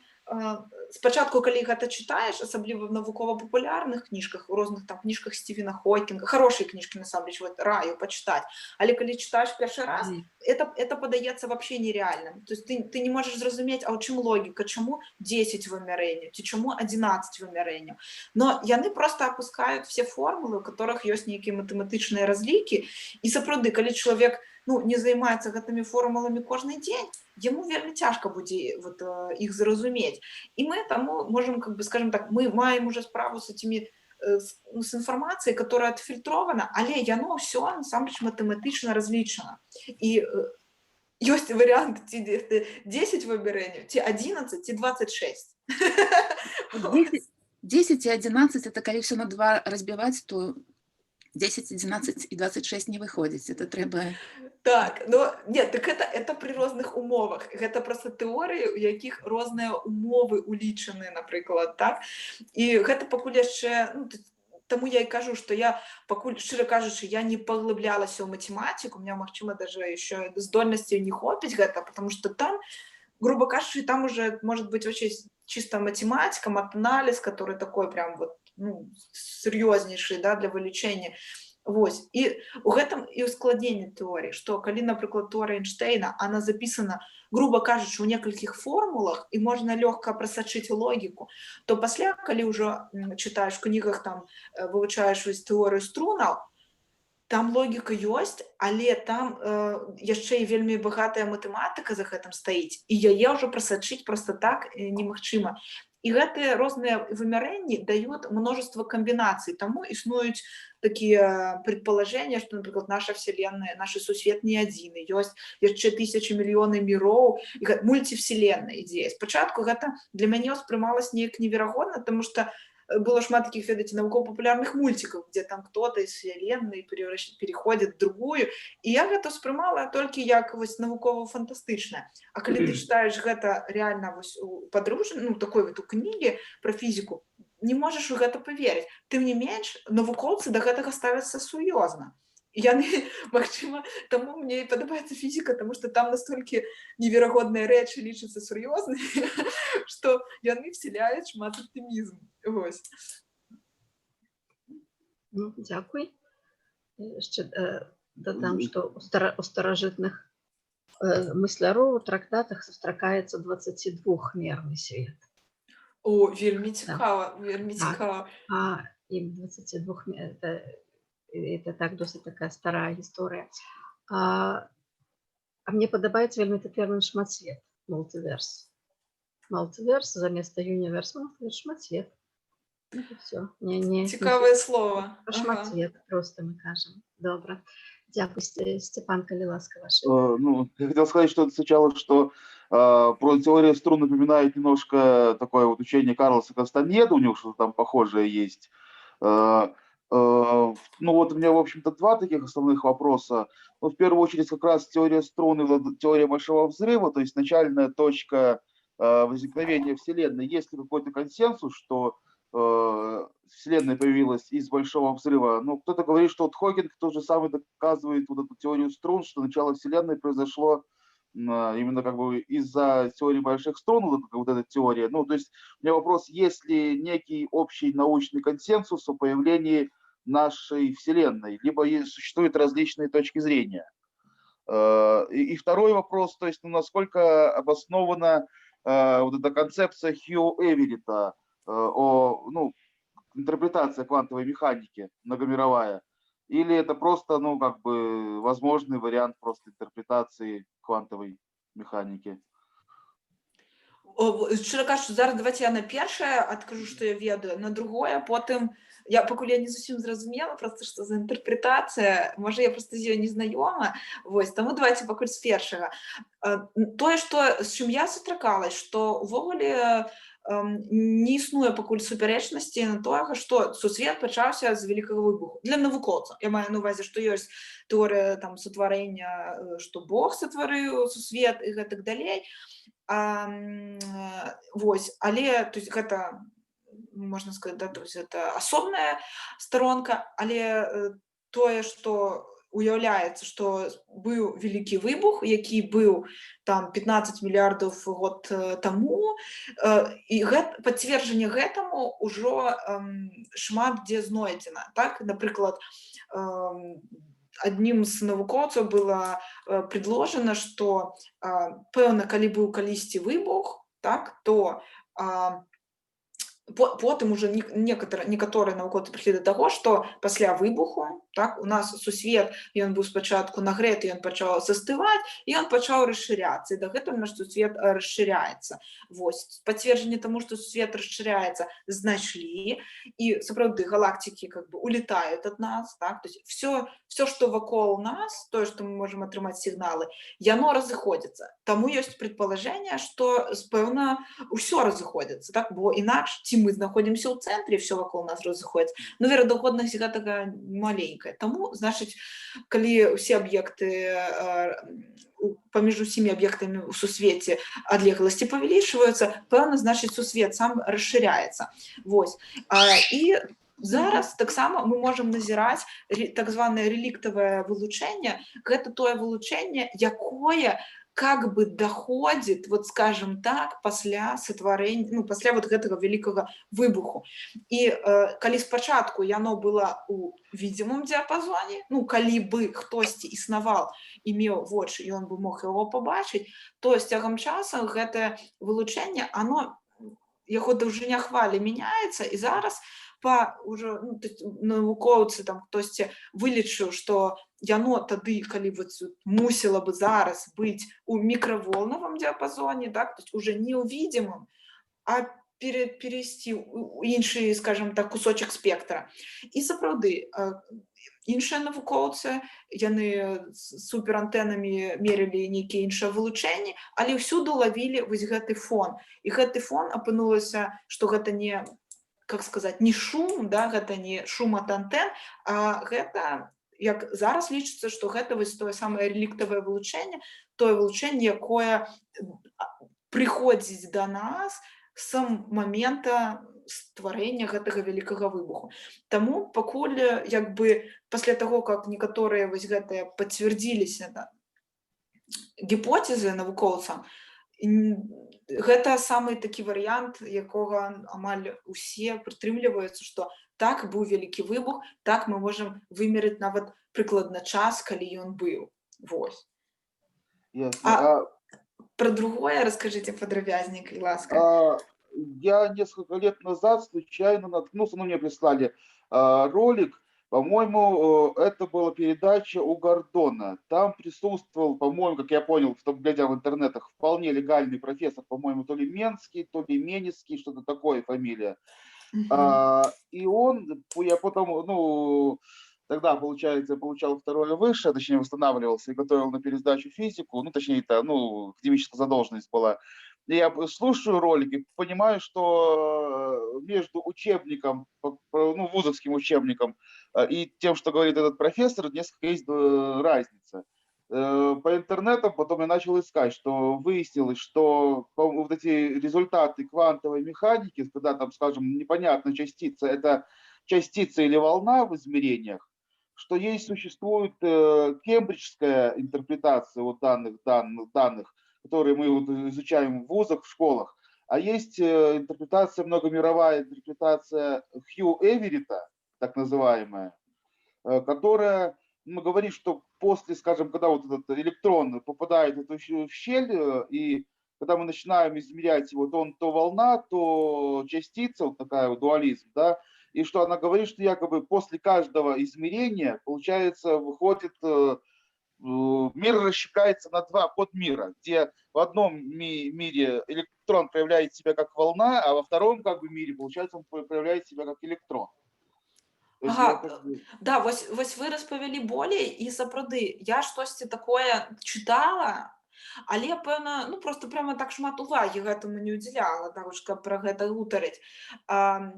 спачатку, калі гэта чытаеш, асабліва в навукова-папулярных кніжках, у розных там кніжках Стівена Хокінга, хорошие кніжкі, насамрэч, вот, раю почитать, але калі читаешь першы раз, это падаецца вообще нереальным. То есть ты не можешь зразумець, а ў чым логіка, чаму 10 вымярэнняў, ці чаму 11 вымярэнняў. Но яны просто опускают все формулы, у которых ёсць нейкія матэматычныя разлікі, і сапраўды, калі чалавек не займаецца гэтымі формуламі кожны дзень, ему вельмі цяжка будзе вот, их зразумець. И мы тому можем, как бы, скажем так, мы маем уже справу с этими с информацией, которая отфильтрована, але яно все насамрэч матэматычна разлічана. И ёсць вариант ці 10 вымярэнняў, ці 11, ці 26. 10 и 11 это калі все на 2 разбивать, то 10, 11 и 26 не выходить. Это трэба... Так, но нет, так это при розных умовах. Гэта просто тэорыі, у якіх розныя умовы улічаны, напрыклад, так? І гэта пакуль яшчэ, ну, таму я і кажу, што я пакуль, шчыра кажучы, я не паглыблялася ў математику, у меня, магчыма, даже еще здольнасцей не хопіць гэта, потому что там, грубо кажучи, там уже может быть вообще чисто математика, матанализ, который такой прям вот, ну, серьезнейший, да, для вылічэння. Вось. І у гэтым і ускладненне тэорыі, што калі, напрыклад, тэорыя Эйнштэйна, она запісана, грубо кажучы, у некалькіх формулах, і можна лёгка прасачыць логіку, то пасля, калі ўжо чытаеш в кнігах, там, вывучаеш вось тэорыю струнаў, там логіка ёсць, але там яшчэ і вельмі багатая матэматыка за гэтым стаіць, і яе ўжо прасачыць проста так немагчыма. І гэтыя розныя вымярэнні дают множество комбинаций. Тому існуюць такие предположения, что, например, наша Вселенная, наш сусвет не один, ёсць яшчэ тысячи мільёны миров, мультивселенная идея. Спачатку гэта для мяне ўспрымалася неяк неверагодна, потому что было шмат таких, ведаеце, навукова-папулярных мультиков, где там кто-то из вселенной переходит в другую, и я гэта ўспрымала толькі як вось навукова-фантастычнае. А калі ты читаешь гэта реально вось у падручніку, ну, такой вот у кнігі про фізіку, не можаш у гэта поверыць. Тым не менш, навукоўцы да гэтага ставяцца сур'ёзна. яны, магчыма, таму мне і падабаецца фізіка, таму што там настолькі неверагодныя рэчы лічацца сур'ёзнымі, што яны вселяюць шмат аптымізму. Вось. Ну, дзякуй. Яшчэ дадам, што у старажытных мысляроў у трактатах сустракаецца 22-мерны свет. О, вельмі цікава, вельмі Так. цікава. А им 22 это так досыць такая старая гісторыя. А мне падабаецца вельмі тэрмін шматсвет, мультиверс. Мультиверс замест універс, мультиверс, шматсвет. Это все. Цікавае слово. Про шматсвет просто мы кажем. Добро. Дякую, Степан, коли ласка ваша. Ну, я хотел сказать, что сначала, что про теорию струн напоминает немножко такое вот учение Карлоса Кастанеда, у него что-то там похожее есть. Ну вот у меня, в общем-то, два таких основных вопроса. Ну, в первую очередь, как раз теория струн и теория большого взрыва, то есть начальная точка возникновения Вселенной. Есть ли какой-то консенсус, что Вселенная появилась из большого взрыва? Ну, кто-то говорит, что вот Хокинг тот же самый доказывает вот эту теорию струн, что начало Вселенной произошло именно как бы из-за теории больших струн, вот эта теория. Ну, то есть у меня вопрос, есть ли некий общий научный консенсус о появлении нашей Вселенной, либо существуют различные точки зрения? И второй вопрос, то есть насколько обоснована вот эта концепция Хью Эверетта, интерпретация квантовой механики многомировая, или это просто, ну, как бы возможный вариант просто интерпретации квантовой механики? Шчыра кажучы, зараз давайте я на першае адкажу, што я ведаю, на другое, потым пакуль я не зусім зразумела, просто што за інтэрпрэтацыя, можа, я просто з ёй не знаёма, вось, таму давайте пакуль з першага. Тое, з чым я сустракалась, што увогуле не існуе пакуль супярэчнасці на тое, што сусвет пачаўся з вялікага выбуху. Для навукоўцаў. Я маю на увазе, што ёсць тэорыя там сотварэння, што Бог сотварыў сусвет і гэтак далей. Вось, але то есть гэта, можна сказаць, да, то есть это асобная сторонка, але тое, што уяўляецца, што быў вялікі выбух, які быў там 15 мільярдаў год таму, і пацверджанне гэтаму ўжо шмат дзе знойдзена. Так, напрыклад, аднім з навукоўцаў было предложена, што пэўна, калі быў калісьці выбух, так, то потым уже некаторыя навукоўцы прыйшлі да таго, што пасля выбуху, так, у нас сусвет, ён быў спачатку нагрэты, ён пачаў застываць, і ён пачаў расшыряцца, і дагэтуль наш сусвет расшыряецца. Вось, пацверджанне таму, што сусвет расшыряецца, знайшлі, і сапраўды галактыкі как бы улетаюць ад нас, так, то есть все, што вакол нас, тое, што мы можам атрымаць сігналы, яно разыходзіцца. Таму ёсць прадпалажэнне, што, пэўна, ўсё разыходзіцца, так, бо інакш ці мы знаходзімся ў цэнтры, все вакол нас разыходзіцца, но верагоднасць гэтага маленькая. Таму, значыць, калі ўсе аб'екты паміж усімі аб'ектамі ў сусвеце адлегласці павялічваюцца, пэўна, значыць, сусвет сам расшыряецца. Вось. І зараз таксама мы можам назіраць так званае реліктавае вылучэнне. Гэта тое вылучэнне, якое как бы доходит, вот скажем так, пасля сотварэння, ну, пасля вот гэтага вялікага выбуху. І калі спачатку яно было у відзімым дыяпазоне, ну, калі бы хтосьці існаваў і меў вочы, і ён бы мог яго пабачыць, то з цягам часу гэтае вылучэнне, яго даўжыня хвалі мяняецца, і зараз уже навукоўцы там хтосьці вылічыў, што яно тады, калі мусіла бы зараз быць у мікраволнавым дыяпазоне, так, то есть уже не ў відзімым, а перейсці ў іншы, скажем так, кусочак спектра. І сапраўды, іншыя навукоўцы, яны суперантэнамі мерілі нейкія іншыя вылучэнні, але ўсюды лавілі вось гэты фон. І гэты фон апынулася, што гэта не, как сказать, не шум, да, гэта не шум ад антэн, а гэта, як зараз лічыцца, што гэта вось тое самае реліктавае вылучэнне, тое вылучэнне, якое прыходзіць да нас с момента стварэння гэтага вялікага выбуху. Таму пакуль як бы пасля таго, как некаторыя вось гэтыя пацвярдзіліся, да, гіпотэзы навукоўцам, гэта самы такі варыянт, якога амаль усе прытрымліваюцца, што так, быў вялікі выбух, так мы можам вымерыць нават прыкладна час, калі ён быў. Вось. Ясно. Про другое расскажите подробязнее, ласка. Я несколько лет назад случайно наткнулся, мне прислали ролик, по-моему, это была передача у Гордона. Там присутствовал, по-моему, как я понял, глядя в интернетах, вполне легальный профессор, по-моему, то ли Менский, то ли Менецкий, что-то такое фамилия. И он, я потом, тогда, получается, я получал второе высшее, точнее, восстанавливался и готовил на пересдачу физику, точнее, это, академическая задолженность была. И я слушаю ролики, понимаю, что между учебником, вузовским учебником и тем, что говорит этот профессор, несколько есть разница. По интернету потом я начал искать, что выяснилось, что вот эти результаты квантовой механики, когда там, скажем, непонятная частица, это частица или волна в измерениях, что существует кембриджская интерпретация вот данных, которые мы изучаем в вузах, в школах, а есть интерпретация, многомировая интерпретация Хью Эверетта, так называемая, которая говорит, что после, скажем, когда вот этот электрон попадает в эту щель, и когда мы начинаем измерять его, то волна, то частица, вот такая вот дуализм, да, и что она говорит, что якобы после каждого измерения, получается, выходит, мир расщепляется на два подмира, где в одном мире электрон проявляет себя как волна, а во втором мире, получается, он проявляет себя как электрон. Да, вось вы распавялі болей, і сапраўды я штосьці такое чытала, але пэўна, просто прямо так шмат увагі гэтаму не ўдзяляла, каб пра гэта гутарыць. Па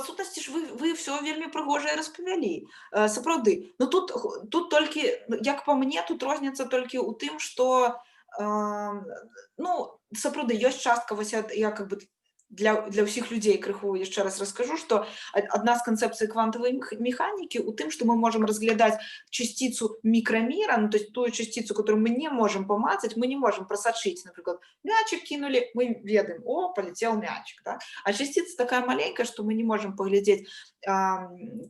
сутнасці ж вы все вельмі прыгожа распавялі, сапраўды. Тут толькі, як па мне, тут розніца толькі ў тым, што сапраўды ёсць частка, вось я как бы для ўсіх людзей крыху яшчэ раз раскажу, што адна з канцэпцый квантавай механікі ў тым, што мы можам разглядаць частицу мікраміра, то есть тую частицу, которую мы не можем помацать, мы не можем просачыць, напрыклад, мячик кинули, мы ведаем, полетел мячик, да? А частица такая маленькая, что мы не можем паглядзець,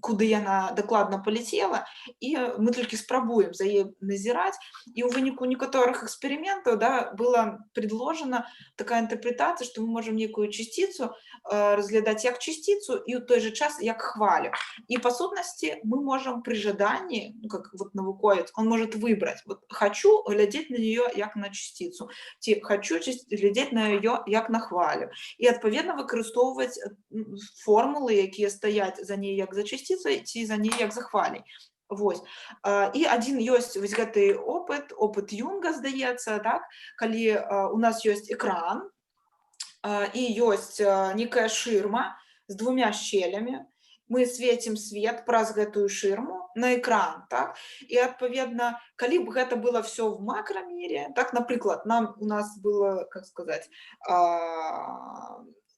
куды яна дакладна полетела, і мы толькі спрабуем за ей назіраць, і ў выніку некаторых экспериментаў, да, была предложена такая интерпретация, что мы можем некую частицу разглядаць як частицу і ў той же час як хвалю. І па сутнасці мы можем при жаданні, как вот навуковец, он может выбрать, вот хочу глядзець на нее як на частицу, ці хочу глядзець на ее як на хвалю. І адпаведна выкарыстоўваць формулы, якія стаяць за ней як за частицай, ці за ней як за хваляй. Вось. І адзін ёсць вось гэты опыт Юнга, здаецца, так? Калі у нас ёсць экран, і ёсць некая шырма з двумя щелямі, мы свецім свет праз гэтую шырму на экран, так? І адпаведна, калі б гэта было все в макраміре, так, напрыклад, у нас было, как сказать,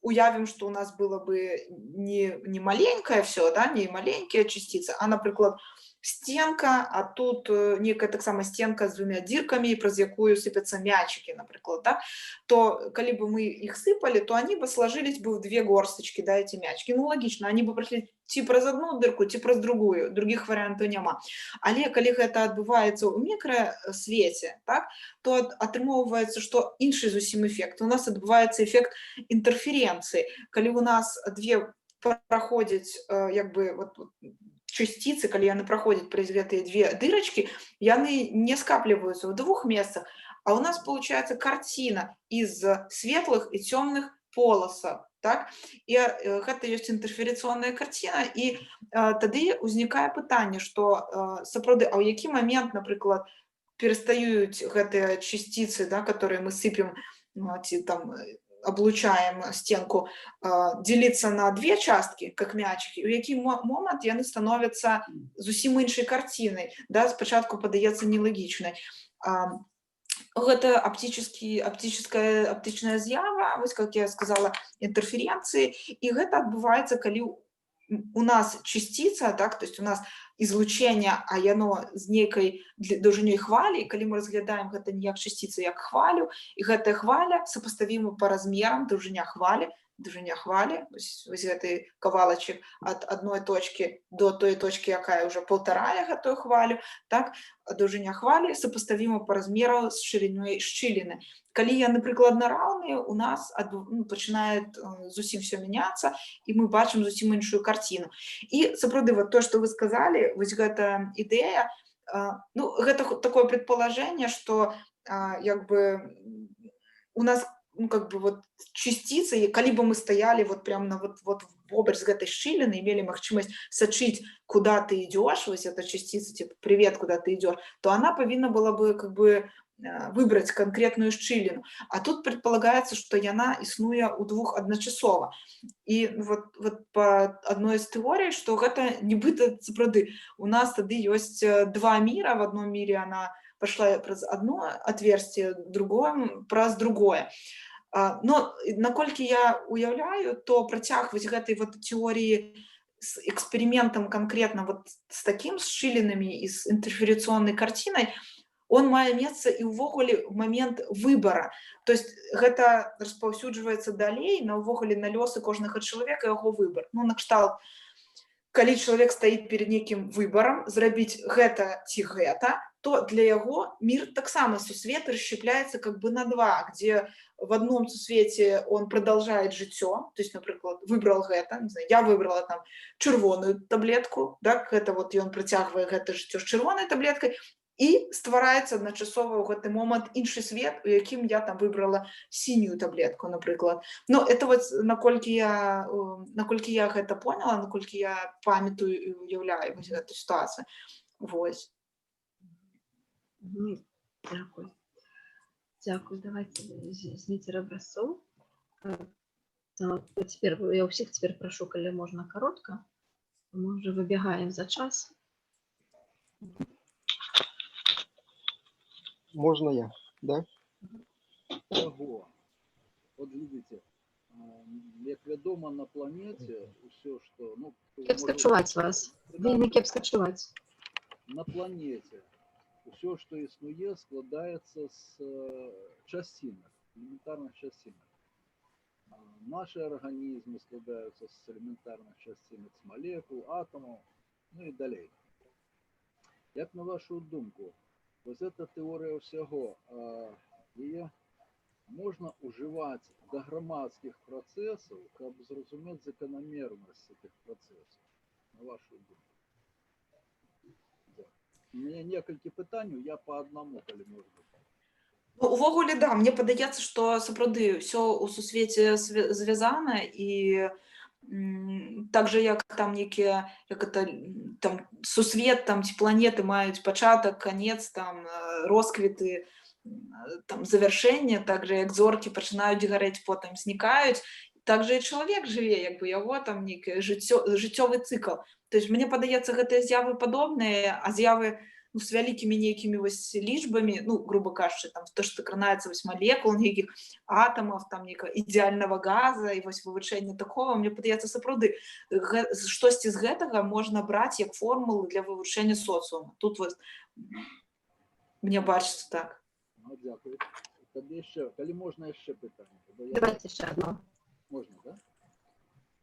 уявим, что у нас было бы не маленькое все, да, не маленькие частицы, а, напрыклад, стенка, а тут некая таксама стенка з двумя діркамі, праз якую сыпяцца мячики, напрыклад, да, то калі бы мы их сыпали, то они бы сложились бы в две горсточки, да, эти мячики. Логично, они бы прошли ці праз одну дырку, ці праз другую, других варыянтаў няма. Але калі гэта адбываецца ў мікрасвеце, так, то атрымоўваецца, што іншы зусім эфект. У нас адбываецца эфект інтэрферэнцыі. Калі у нас две праходзяць, як бы, вот, частицы, калі яны праходзяць праз гэтыя две дырачкі, яны не скапливаются в двух месцах, а у нас получается картина из светлых и темных полосов, так? І гэта ёсць інтэрферацыйная карціна, і тады ўзнікае пытанне, што сапраўды, а ў які момент, напрыклад, перастаюць гэтыя частицы, да, которые мы сыпем, ці там облучаем стенку, делиться на две часткі, как мячики, у які момент яны становяцца зусім іншай карцінай, да, спачатку падаецца нелагічнай. Гэта аптычная з'ява, вось как я сказала, інтэрферэнцыі, і гэта адбываецца, калі у нас частица, так, то есть у нас излучение, а яно з нейкай даўжынёй хвалі, калі мы разглядаем гэта не як частицу, як хвалю, і гэтая хваля сопоставима по размерам даўжыня хвалі, вось гэты кавалачак ад адной точки до той точки, якая уже паўтарае гэтую хвалю, так, даўжыня хвалі сопоставима по размеру з шырынёй шчыліны. Калі яны прыкладна раўныя, у нас пачынае зусім все мяняцца, і мы бачым зусім іншую карціну. І сапраўды вот то, што вы сказалі, вось гэта ідэя, ну, гэта такое предположение, што як бы у нас, ну, как бы вот частицы, калі бы мы стаялі вот прям на вот побач з гэтай шчыліны, мелі магчымасць сачыць, куда ты идёшь, вось эта частица, типа привет, куда ты идёшь, то она повинна была бы как бы выбрать конкретную шчыліну. А тут предполагается, что яна існуе у двух адначасова. І вот по одной з тэорый, что гэта нібыта сапраўды у нас тады ёсць два мира, в одном мире она пошла праз одно отверстие, другое праз другое. Но наколькі я уяўляю, то працяг вось гэтай вот теории с экспериментом конкретно вот с таким шчылінамі і з інтэрферэнцыйнай карцінай, он мае месца і ўвогуле в момент выбора. То есть гэта распаўсюджваецца далей на ўвогуле на лёсы кожнага чалавека, яго выбор. Ну, накшталт, калі чалавек стаіць перед нейкім выборам зрабіць гэта ці гэта, то для яго мир таксама сусвет расщепляется как бы на два, где в одном сусвете он продолжает жыццё, то есть, например, выбрал гэта, не знаю, я выбрала там чырвоную таблетку, так, это вот ён працягвае гэта жыццё з чырвонай таблеткай, і ствараецца адначасова ў гэты момант іншы свет, у якім я там выбрала сінюю таблетку, напрыклад. Но это вот наколькі я гэта поняла, наколькі я памятаю і уяўляю вось гэту сітуацыю. Вось. Дякую. Дякую. Давайте з літер абразцоў. Теперь я у всех теперь прошу, калі можна коротко. Мы уже выбегаем за час. Можно я, да? Ого. Вот видите, як вядома на планете все, что... Ну, Кепска чуваць вас. Вельмі кепска чуваць. На планете все, что існуе, складаецца з частинок, элементарных частинок. Наши организмы складаюцца з элементарных частинок, з молекул, атомов, ну и далей. Як на вашу думку, вот эта теория всего, ее можно уживать до громадских процессов, как зразуметь закономерность этих процессов, на вашу думку? Да. У меня несколько пытаний, я по одному, коли можно. Ну, увогуле, да, мне падаецца, што сапраўды ўсё ў сусвеце звязана, і так же, як там некія, як это, там сусвет, там ці планеты маюць пачатак, канец, там росквіты, там завяршэнне, так же як зоркі пачынаюць гарэць, потым знікаюць, так же і чалавек жыве, як бы яго там нейкі жыццёвы цыкл. То есть мне падаецца, гэтыя з'явы падобныя, а з'явы, ну, с вялікімі нейкімі вось лічбамі, ну, грубо кажучы, там то, што кранаецца вось малекул, нейкіх атамаў, там нейкага ідэальнага газа і вось вывучэнне такого, мне падаецца, сапраўды штосьці з гэтага можна браць як формулу для вывучэння соцыума. Тут вот мне бачыцца так. Ну, дякую. Тоді ще, коли можна ще питання? Давайте ще одно. Можна, да?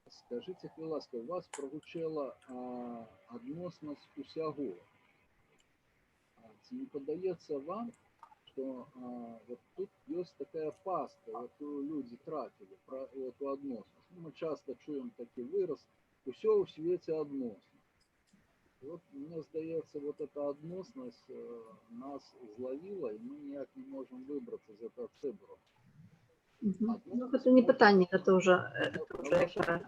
Скажіть, будь ласка, у вас прозвучала адноснасць усяго. Не подається вам, что вот тут есть такая паста, яку люди тратили, про эту односность. Ну, мы часто чуем такий вираз, все у свете односно. И вот мне здається, вот эта односность нас зловила, и мы ніяк не можем выбраться из этого цибру. Ну, это не питання, это уже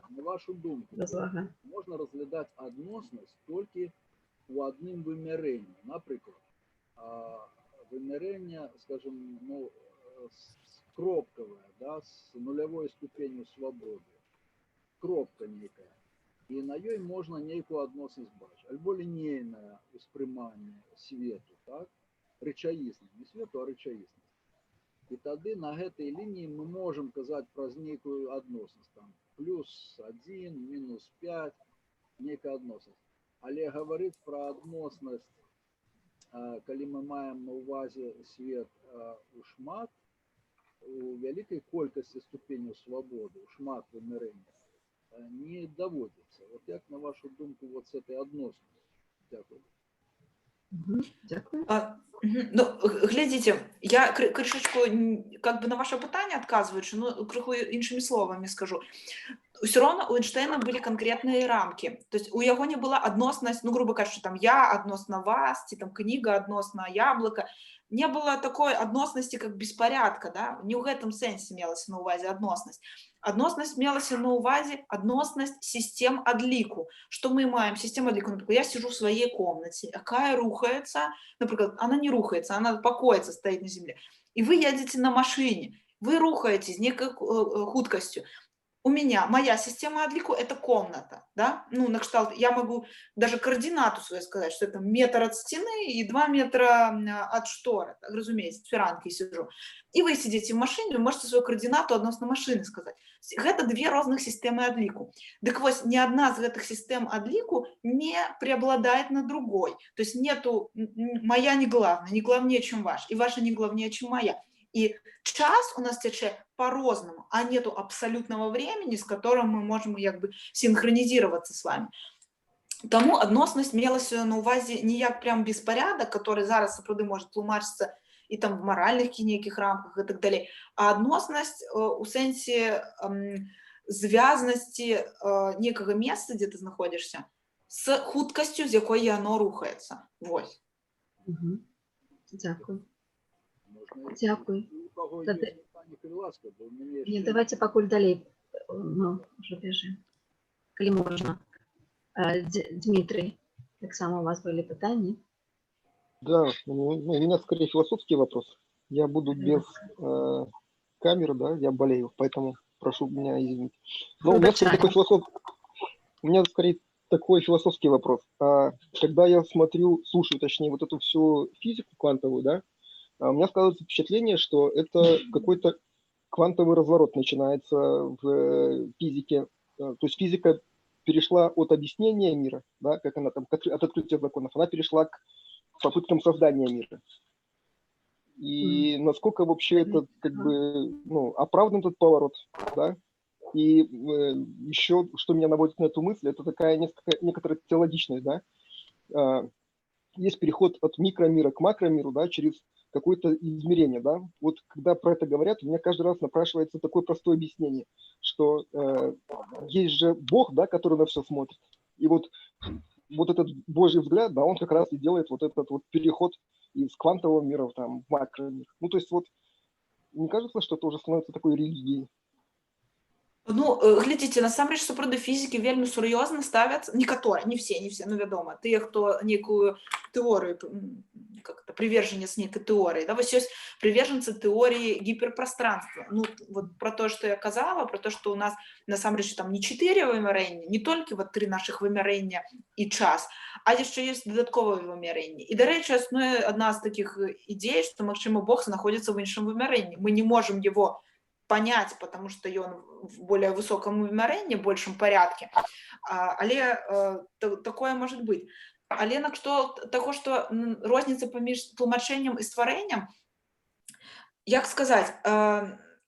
на вашу думку, розвага. можна розглядати односность тільки у одним виміренні. Наприклад, вымерение, скажем, ну, кропковое, да, с нулевой ступенью свободы. Кропка некая. И на ёй можно некую односность бачить. Альбо линейное успрымание свету, так? Рычаїсність. Не свету, а рычаїсність. І тады на гэтай лініі мы можам казаць праз нейкую адноснасць, там +1, -5, нейкая адноснасць. Але гаварыць пра адноснасць, калі мы маем на ўвазе свет у шмат, у вялікай колькасці ступеняў свабоды, у шмат вымярэння, не даводзіцца. Вот як на вашу думку вот с этой адноснасцю? Дякую. Дякую. Ну, глядзіце, я крышачку как бы на ваше пытанне адказваючы, ну, крыху іншымі словамі скажу. Все равно у Эйнштейна были конкретные рамки. То есть у яго не была адноснасць, ну, грубо кажучы, там я адносна вас, ці там кніга адносна яблыка. Не было такой адноснасці, как беспорядка, да? Не ў гэтым сэнсе мелася на ўвазе адноснасць. Адноснасць мелася на ўвазе адноснасць систем адліку. Что мы маем? Систему адліку, например, я сижу в своей комнате, якая рухается, например, она не рухается, она покоится, стоит на земле. И вы едете на машине, вы рухаетесь с некой хуткостью. У меня, моя система адліку – это комната, да? Ну, на кшталт, я могу даже координату свою сказать, что это метр от стены и 2 метра от шторы, так, разумеется, в фіранкі сижу. И вы сидите в машине, вы можете свою координату адносно машины сказать. Это две розных системы адліку. Так вот, ни одна из этих систем адліку не преобладает над другой. То есть нету моя не главнее, чем ваш, и ваша не главнее, чем моя. И час у нас тече по-розному, а нету абсолютного времени, с которым мы можем как бы синхронизироваться с вами. Тому адноснасць мелася на ўвазе не як прям беспорядок, который зараз сапраўды может тлумачыцца і там в моральных нейкіх рамках и так далее, а адноснасць у сэнсе звязнасці некага месца, дзе ты знаходзішся, с хуткасцю, з якой яно рухаецца. Вось. Дякую. Можна Дякую. Тады... Калі ласка, бо не, давайте пакуль далей, ну, уже бежим, калі можна. Дмитрий, так само у вас были пытания? Да, у меня скорее философский вопрос. Я буду без камеры, да, я болею, поэтому прошу меня извинить. Но у меня скорее такой философский вопрос. Когда я слушаю, точнее, вот эту всю физику квантовую, да, у меня складывается впечатление, что это какой-то квантовый разворот начинается в физике. То есть физика перешла от объяснения мира, да, как она там, от открытия законов, она перешла к попыткам создания мира. И насколько вообще это как бы, ну, оправдан этот поворот, да? И еще, что меня наводит на эту мысль, это такая некоторая теологичность, да? Есть переход от микромира к макромиру, да, через какое-то измерение, да. Вот когда про это говорят, у меня каждый раз напрашивается такое простое объяснение, что есть же Бог, да, который на все смотрит. И вот этот Божий взгляд, да, он как раз и делает вот этот вот переход из квантового мира там, в макромир. Ну, то есть вот, не кажется, что это уже становится такой религией? Ну, глядзіце, насамрэч сапраўды фізікі вельмі сур'ёзна ставяцца, некаторыя, не все, ну, вядома, тыя, хто некую тэорыю, как-то приверженец некой теории, да, вось ёсць приверженцы теории гиперпространства. Ну, вот про то, что я казала, про то, что у нас насамрэч там не 4 вымярэння, не толькі вот 3 наших вымярэння і час, а яшчэ ёсць дадатковыя вымярэнні. І, дарэчы, існуе одна з таких ідей, что, магчыма, Бог знаходзіцца в іншым вымярэнні. Мы не можем его понять, потому что он в более высоком вымярэнні, большем порядке. Але такое может быть. Але на кшталт таго, што розніца паміж тлумачэннем і стварэннем, як сказаць,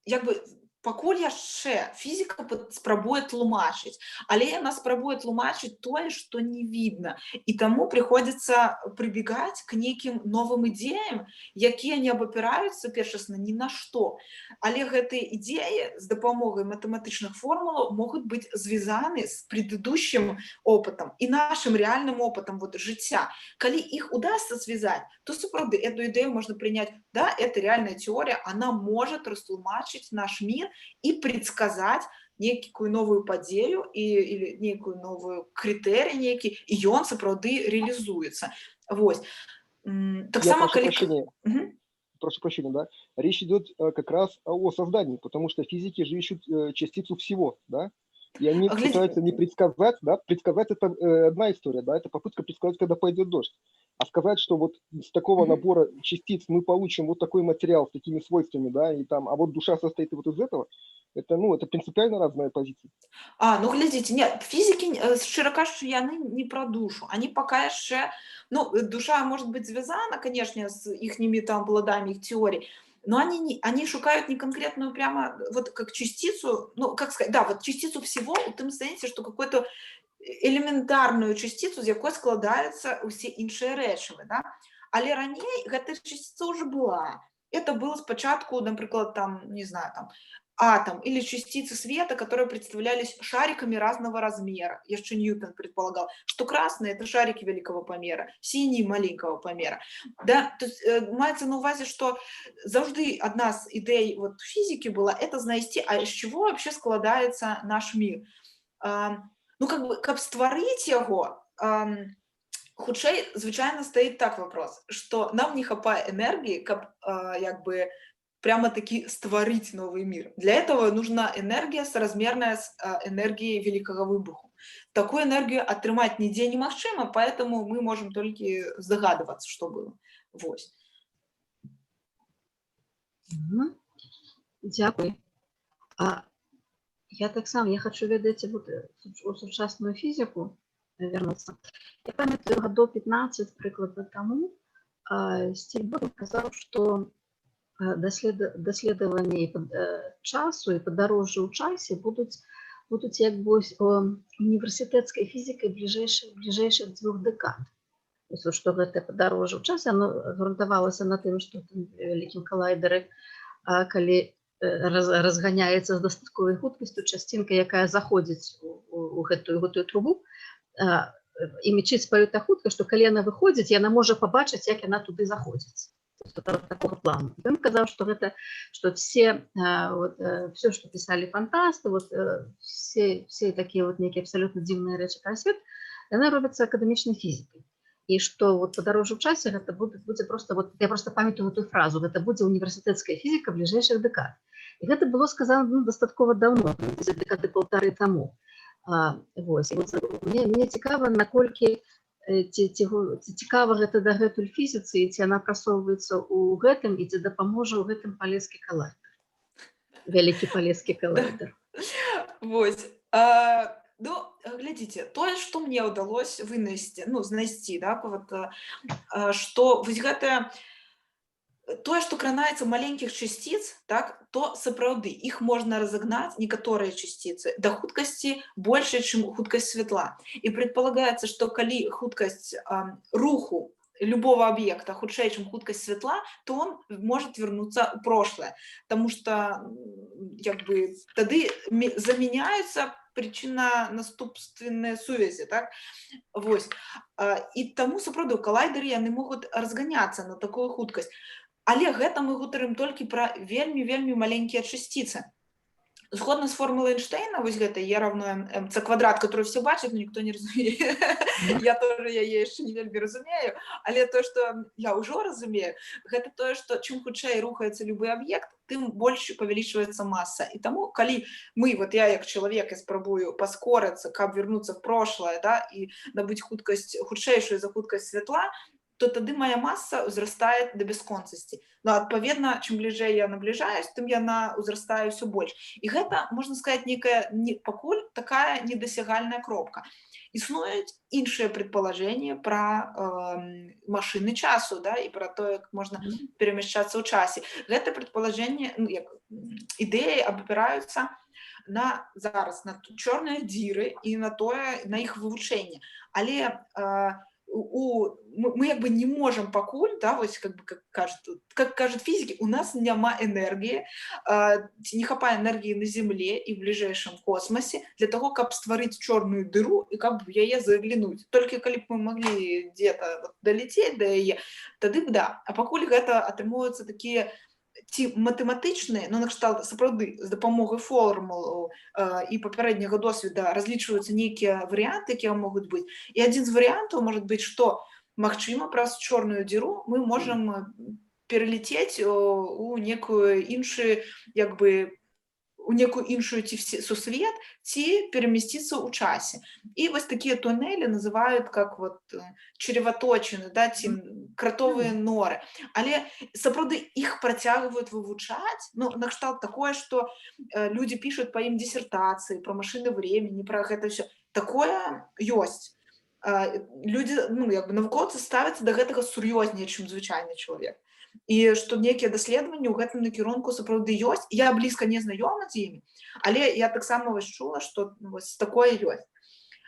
як бы пакуль яшчэ фізіка спрабуе тлумачыць, але яна спрабуе тлумачыць тое, што не відно. І таму прыходзіцца прыбегаць к нейкім новым ідзеям, якія не абапіраюцца першасна ні на што. Але гэтыя ідзеі з дапамогай матэматычных формулаў могуць быць звязаны з предыдущим опытом і нашим реальным опытом вот жыцця. Калі іх удастся связать, то сапраўды эту идею можно принять, да, это реальная теория, она может растлумачыць наш мир и предсказать некую новую падзею или некую новую крытэрый некі, и ён сапраўды реализуется. Вот. Так само, прошу прощения, да? Речь идет как раз о создании, потому что физики же ищут частицу всего, да? И они Глядите. пытаются не предсказать, да, предсказать это одна история, да, это попытка предсказать, когда пойдет дождь. А сказать, что вот с такого набора частиц мы получим вот такой материал с такими свойствами, да, и там, а вот душа состоит вот из этого, это, ну, это принципиально разная позиция. Ну глядзіце, не, фізікі, шчыра кажучы, яны не пра душу. Они пока яшчэ, ну, душа может быть звязана, конечно, с ихними там плодами их теорий, но они шукают не конкретную прямо вот как частицу, ну, как сказать, да, вот частицу всего у тым сэнсе, что какую-то элементарную частицу, з якой складаюцца ўсе іншыя рэчывы, да? Але раней гэта частица уже была. Это было спочатку, например, там, не знаю, там, атом или частицы света, которые представлялись шариками разного размера. Еще Ньютон предполагал, что красные — это шарики великого помера, синие — маленького помера. Да? То есть маецца на увазе, что завжды одна з ідей вот физики была — это знайсці, а из чего вообще складаецца наш мир. Ну, как бы, каб стварыць яго, хутчэй, звычайна стаіць так вопрос, что нам не хапае энергии, каб як бы прямо-таки створить новый мир. Для этого нужна энергия, соразмерная с энергией Великого Выбуху. Такую энергию атрымаць нідзе немагчыма, поэтому мы можем только здагадываться, что было. Вось. Дякую. Я хочу ведаць вот у сучасную фізіку вернуться. Я памятаю, гадоў 15 прыкладна таму Стив Богом казаў, што даследаванні часу і падарожжа ў часе будуць як бы універсітэцкай фізікай бліжэйшых 2 дэкад. Што гэта падарожжа ў часе, оно грунтавалася на тым, што вялікім калайдары, калі разганяецца з дастатковай хуткасцю часцінка, якая заходзіць у гэтую трубу, і мечыць сваю так хутка, што калі яна выходзіць, яна можа пабачыць, як яна туды заходзіць. Такого плану. Ён казаў, што гэта, што все, што пісалі фантасты, все такія нейкія абсалютна дзіўныя рэчы пра свет, яны робяцца акадэмічнай фізікай. І што падарожжа ў часе гэта будзе просто, я просто памятаю гэтую фразу, гэта будзе універсітэцкая фізіка бліжэйшых дэкад. І гэта было сказано дастаткова даўно, дэкады 1,5 таму. Мне цікава, наколькі цікава гэта дагэтуль фізіцы, і ці яна прасоўваецца ў гэтым, і ці дапаможа ў гэтым палескі калайдер. Вялікі палескі калайдер. Вось. Ну, глядзіце, тое, што мне ўдалося знайсці, да, што вось гэтае тое, што кранаецца маленькіх часціц, так, то сапраўды іх можна разагнаць, некаторыя часціцы, да хуткасці большай, чым хуткасць святла. І предполагаецца, што калі хуткасць руху любого объекта худшей, чем худкость светла, то он может вернуться в прошлое, потому что как бы тады заменяются причинно-наступственные сувязі, так? Вось. І таму сапраўды калайдеры яны могуць разганяцца на такую хуткасць. Але гэта мы гутарым толькі пра вельмі-вельмі маленькія часціцы. Згодна з формулой Эйнштейна, вось гэта Е равно МЦ квадрат, который все бачат, но никто не разумее. Я тоже яе яшчэ не вельмі разумею, але то, што я ўжо разумею, гэта тое, што чым хутчэй рухаецца любы аб'ект, тым больш павялічваецца маса. І таму, калі мы, вот я як чалавек, я спрабую паскорыцца, каб вернуцца в прошлое, да, і набыць хуткасць хутчэйшую за хуткасць святла, то тады моя масса узрастает до бесконцасці. Но, адпаведна, чым бліжэй я набліжаюсь, тым яна узрастае ўсё больш. І гэта, можна сказаць, некая пакуль такая недасягальная кропка. Існуюць іншыя предположения пра машыны часу, да, і пра то, як можна перемяшчацца ў часе. Гэта предположение, ідэі абапіраюцца зараз на чорныя дзіры і на іх вывучэнне. Але мы как бы не можем пакуль, да, вось, как кажут физики, у нас няма энергии, не хапае энергии на Земле и в ближайшем космосе для того, каб стварыць чорную дыру и каб в яе заглянуть. Только калі б мы могли где-то долететь до яе, тады б да. А пакуль гэта атрымоўваюцца такія ці матэматычныя, но накшталт сапраўды з дапамогай формул і папярэдняга досведа разлічваюцца нейкія варыянты, якія могуць быць. І адзін з варыянтаў может быть, што магчыма праз чорную дзіру мы можам пералетець у некую іншую, як бы, у некую іншую сусвет, ці переместиться ў часе. І вось такія туннелі называют как вот чреваточины, да, ці кратовыя норы. Але сапраўды іх працягваюць вывучаць, ну, накшталт такое, што людзі пішуць па ім дысертацыі, пра машыны времени, пра гэта ўсё. Такое ёсць. Людзі, ну, як бы навукоўцы ставяцца да гэтага сур'ёзней, чым звычайны чалавек. І што нейкія даследаванні ў гэтым накірунку сапраўды ёсць. Я блізка не знаёма з імі, але я таксама вось чула, што вось такое ёсць.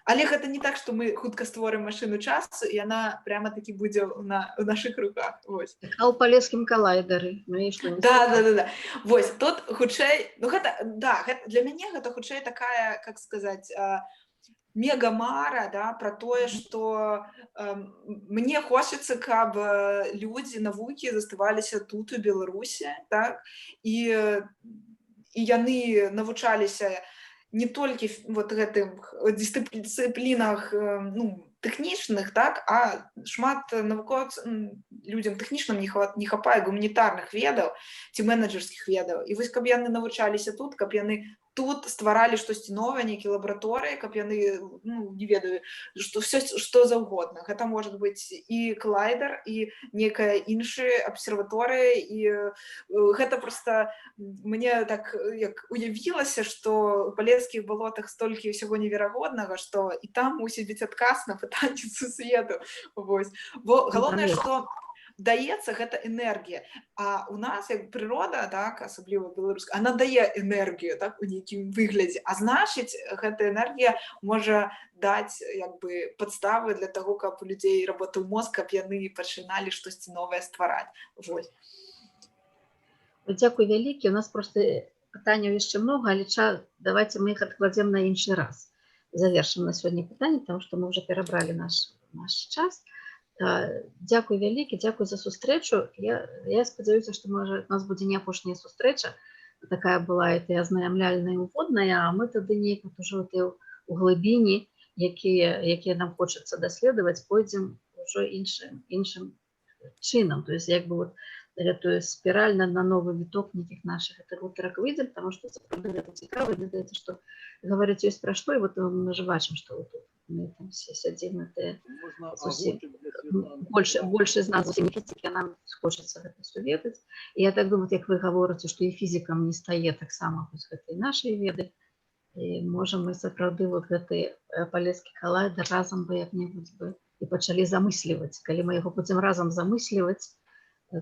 Але гэта не так, што мы хутка створым машыну часу, і яна пряма такі будзе ў нашых руках. Вось. А ў палескім калайдары, ну і што? Да. Вось, тут хутчэй, ну гэта, да, для мяне гэта хутчэй такая, как сказаць, мегамара, да, про тое, што мне хочацца, каб людзі навукі заставаліся тут у Беларусі, так, і яны навучаліся не толькі вот гэтым дысцыплінах, ну, тэхнічных, так, а шмат навукоўцаў, людзям тэхнічным не хапае гуманітарных ведаў ці менеджерскіх ведаў. І вось каб яны навучаліся тут, каб яны тут стваралі штосьці новае, нейкія лабараторыі, каб яны, ну, не ведаю, што заўгодна. Гэта можа быць і калайдер, і нейкая іншая абсерваторыя, і гэта проста мне так як уявілася, што ў палескіх балотах столькі ўсяго неверагоднага, што і там мусіць быць адказ на пытанні сусвету. Вось. Бо галоўнае, што даецца гэта энергія, а у нас як прырода, так, асабліва беларуская, она дае энергію, так, у нейкім выглядзе, а значыць гэта энергія можа даць як бы падставы для таго, каб у людзей работаў мозг, каб яны пачыналі штосьці новае ствараць. Вось. Дзякуй вялікі, у нас просто пытанняў яшчэ много, але давайте мы іх адкладзем на іншы раз. Завершым на сёння пытанне, потому что мы уже перабралі наш час. Дзякуй вялікі, дзякуй за сустрэчу. Я спадзяюся, што можа у нас будзе не апошняя сустрэча. Такая была это азнаямляльная і уводная, а мы тады неяк ужо у глыбіні, якія нам хочацца даследаваць, пойдзем ўжо іншым чынам. То есть як бы вот гэтую спіраль на новы віток нейкіх нашых гутарак выйдзем, потому что сапраўды гэта цікава, ведаеце, што гаварыць ёсць пра што, і вот мы ж бачым, што вот тут мы там все сядзім на те больше з нас зусім не фізікі, а нам хочацца гэта все ведаць. І я так думаю, як вы гаворыце, што і фізікам не стае таксама вось гэтай нашай веды, і можам мы сапраўды вот гэты палескі калайдер разам бы як-небудзь бы і пачалі замысліваць. Калі мы яго будзем разам замысліваць,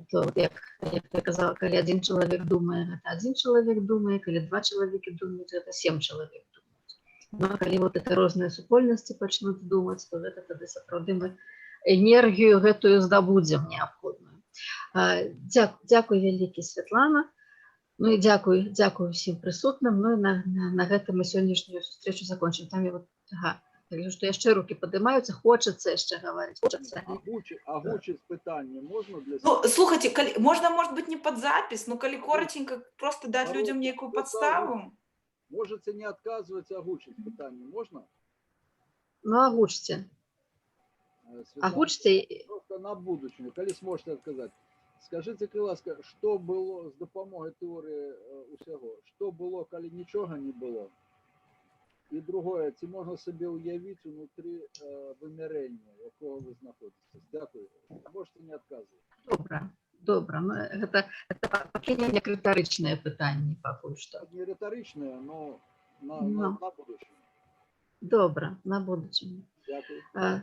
то як я казала, калі один чалавек думае, гэта один чалавек думае, калі два чалавекі думаюць, гэта 7 чалавек думаюць. Ну, а калі вот это розныя супольнасці пачнуць думаць, то гэта тады сапраўды мы энергію гэтую здабудзем неабходную. Дзякуй вялікі, Святлана. Ну і дзякуй усім прысутным. Ну і на гэтым мы сённяшнюю сустрэчу закончым. Там я вот, takže што яшчэ рукі падымаюцца, хочацца яшчэ гаварыць. Агучыць пытанне можна для... Ну, слухайте, можна, может быть, не под запись, но калі коротенько просто дать людям некую подставу. Можете не отказывать, агучить пытанне можно? Ну, агучьте. Агучьте. Просто на будущее, калі сможете отказать. Скажите, ласка, что было з дапамогай тэорыі усяго? Что было, калі нічога не было? І другое, ці можна сабе уявіць унутры вымярэння, якого вы знаходзіцесь? Дякую. Можете не адказваць. Добра. Ну, гэта пакуль не рытарычнае пытанне пакуль што. Не рытарычнае, но на будучыню. Добра, на будучыню. Дякую.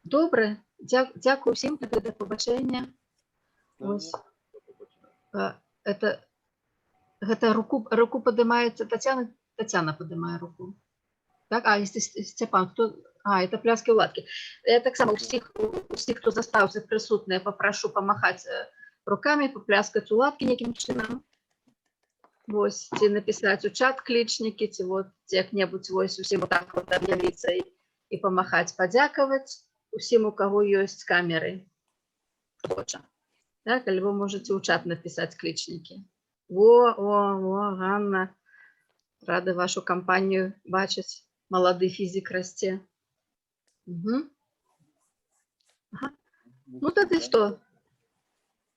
Добра. Дзякуй усім, да пабачэння. Ось. Гэта руку падымаецца Тацяна. Татьяна поднимает руку. Так, если Степан, кто... это пляски уладки. Я так само всех, кто застался присутные, попрошу помахать руками, попляскать уладки неким чином. Вось, ці написать у чат кличники, ці вот, як-небудь вось, усім вот так вот объявиться и помахать, подяковать усім, у кого есть камеры. Хоча. Так, или вы можете у чат написать кличники. Во, Ганна. Рады вашу кампанію бачыць. Малады фізік расце. Угу. Ну тады што?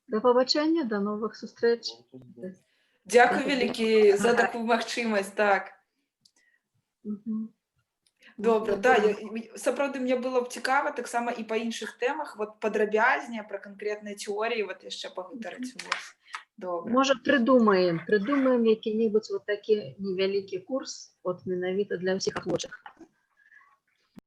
Да пабачэння, да новых сустрэч. Дзякуй Я вялікі за такую магчымасць, так. Мгм. Добра, Ну, да, добра. сапраўды мне было б цікава таксама і па іншых тэмах, вот падрабязней пра канкрэтныя теоріі вот яшчэ пагутарыць. Вось. Добра. Можа, прыдумаем які-небудзь вот такі невялікі курс от менавіта для ўсіх ахвочых.